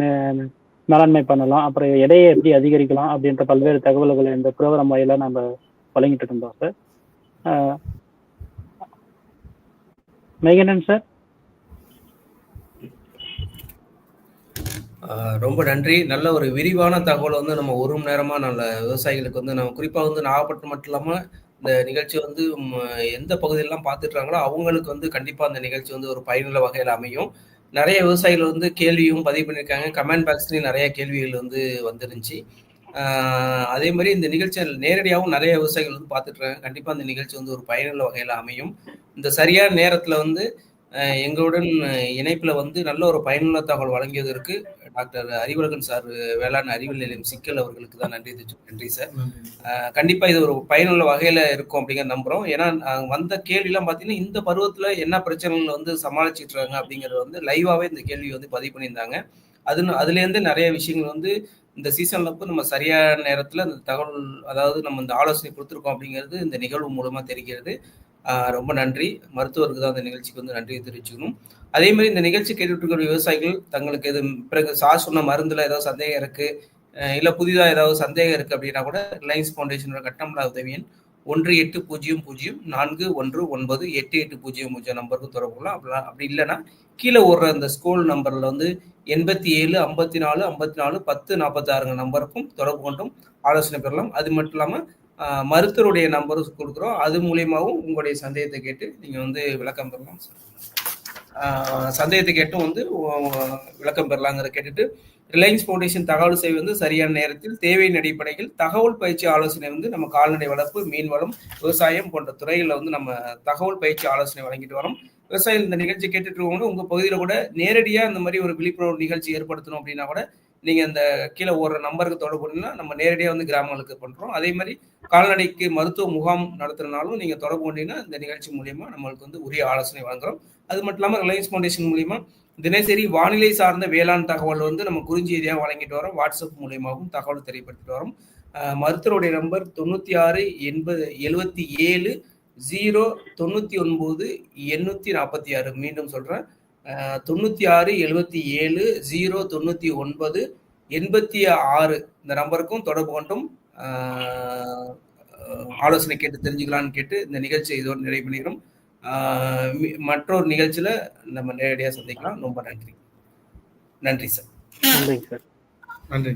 மேலாண்மை பண்ணலாம், அப்புறம் எடையை எப்படி அதிகரிக்கலாம் அப்படின்ற பல்வேறு தகவல்களை இந்த ப்ரோக்ராம் வாயிலாக நம்ம வழங்கிட்டு இருந்தோம் சார். மெய்கண்டன் சார். ரொம்ப நன்றி. நல்ல ஒரு விரிவான தகவல் வந்து நம்ம ஒரு மணி நேரமா நல்ல விவசாயிகளுக்கு வந்து நம்ம குறிப்பாக வந்து நாகப்பட்டினம் மட்டும் இல்லாமல் இந்த நிகழ்ச்சி வந்து எந்த பகுதியெல்லாம் பார்த்துட்றாங்களோ அவங்களுக்கு வந்து கண்டிப்பாக அந்த நிகழ்ச்சி வந்து ஒரு பயனுள்ள வகையில் அமையும். நிறைய விவசாயிகள் வந்து கேள்வியும் பதிவு பண்ணியிருக்காங்க. கமெண்ட் பாக்ஸ்லேயும் நிறைய கேள்விகள் வந்து வந்துருந்துச்சு. அதே மாதிரி இந்த நிகழ்ச்சியில் நேரடியாகவும் நிறைய விவசாயிகள் வந்து பார்த்துட்ருக்காங்க. கண்டிப்பாக அந்த நிகழ்ச்சி வந்து ஒரு பயனுள்ள வகையில் அமையும். இந்த சரியான நேரத்தில் வந்து எங்களுடன் இணைப்பில் வந்து நல்ல ஒரு பயனுள்ள தகவல் வழங்கியதற்கு டாக்டர் அறிவழகன் சார், வேளாண் அறிவியல் நிலையம் சிக்கல் அவர்களுக்கு தான் நன்றி சார். கண்டிப்பாக இது ஒரு பயனுள்ள வகையில் இருக்கும் அப்படிங்கிற நம்புகிறோம். ஏன்னா வந்த கேள்விலாம் பார்த்தீங்கன்னா இந்த பருவத்தில் என்ன பிரச்சனைகள் வந்து சமாளிச்சுட்டு இருக்காங்க அப்படிங்கிறது வந்து லைவாகவே இந்த கேள்வி வந்து பதிவு பண்ணியிருந்தாங்க. அதுலேருந்து நிறைய விஷயங்கள் வந்து இந்த சீசன்ல இப்போ நம்ம சரியான நேரத்தில் இந்த தகவல், அதாவது நம்ம இந்த ஆலோசனை கொடுத்துருக்கோம் அப்படிங்கிறது இந்த நிகழ்வு மூலமாக தெரிகிறது. ரொம்ப நன்றி. மருத்துவருக்கு தான் இந்த நிகழ்ச்சிக்கு வந்து நன்றி தெரிவிச்சுக்கணும். அதே மாதிரி இந்த நிகழ்ச்சி கேட்டுட்டு இருக்கிற விவசாயிகள் தங்களுக்கு இது பிறகு சார் சொன்ன மருந்துல ஏதாவது சந்தேகம் இருக்கு, இல்லை புதிதாக ஏதாவது சந்தேகம் இருக்கு அப்படின்னா கூட ரிலையன்ஸ் ஃபவுண்டேஷனோட கட்டணமில்லா உதவி எண் 1800-419-8800 நம்பருக்கு தொடர்பு கொள்ளலாம். அப்படி இல்லைன்னா கீழே ஓடுற அந்த ஸ்கூல் நம்பர்ல வந்து 87-54-54-10-46 நம்பருக்கும் தொடர்பு கொண்டும் ஆலோசனை பெறலாம். அது மட்டும் இல்லாமல் மருத்துவருடைய நம்பரும் கொடுக்குறோம். அது மூலியமாகவும் உங்களுடைய சந்தேகத்தை கேட்டு நீங்கள் வந்து விளக்கம் பெறலாம் சார். சந்தேகத்தை கேட்டும் வந்து விளக்கம் பெறலாங்கிறத கேட்டுட்டு, ரிலையன்ஸ் ஃபவுண்டேஷன் தகவல் சேவை வந்து சரியான நேரத்தில் தேவையின் அடிப்படையில் தகவல் பயிற்சி ஆலோசனை வந்து நம்ம கால்நடை வளர்ப்பு, மீன் வளம், விவசாயம் போன்ற துறைகளில் வந்து நம்ம தகவல் பயிற்சி ஆலோசனை வழங்கிட்டு வரோம். விவசாயிகள் இந்த நிகழ்ச்சி கேட்டுட்டு இருக்கவங்க உங்க பகுதியில் கூட நேரடியாக இந்த மாதிரி ஒரு விழிப்புணர்வு நிகழ்ச்சி ஏற்படுத்தணும் அப்படின்னா கூட நீங்க இந்த கீழே ஓடுற நம்பருக்கு தொடர்பு பண்ணீங்கன்னா நம்ம நேரடியாக வந்து கிராமங்களுக்கு பண்றோம். அதே மாதிரி கால்நடைக்கு மருத்துவ முகாம் நடத்துறதுனாலும் நீங்க தொடர்பு கொண்டீங்கன்னா இந்த நிகழ்ச்சி மூலியமா நம்மளுக்கு வந்து உரிய ஆலோசனை வழங்குறோம். அது மட்டும் இல்லாமல் ரிலையன்ஸ் ஃபவுண்டேஷன் மூலியமா தினசரி வானிலை சார்ந்த வேளாண் தகவல் வந்து நம்ம குறுஞ்செய்தியாக வழங்கிட்டு வரோம். வாட்ஸ்அப் மூலியமாகவும் தகவல் தெரியப்படுத்திட்டு வரோம். மருத்துவருடைய நம்பர் 96 77 0 99 846. மீண்டும் சொல்றேன், 96 77 0 99 86 இந்த நம்பருக்கும் தொடர்பு கொண்டும் ஆலோசனை கேட்டு தெரிஞ்சுக்கலான்னு கேட்டு இந்த நிகழ்ச்சியை இதோடு நிறைவு பண்ணிக்கிறோம். மற்றொரு நிகழ்ச்சியில நம்ம நேரடியாக சந்திக்கலாம். ரொம்ப நன்றி. நன்றி சார். நன்றி சார். நன்றி.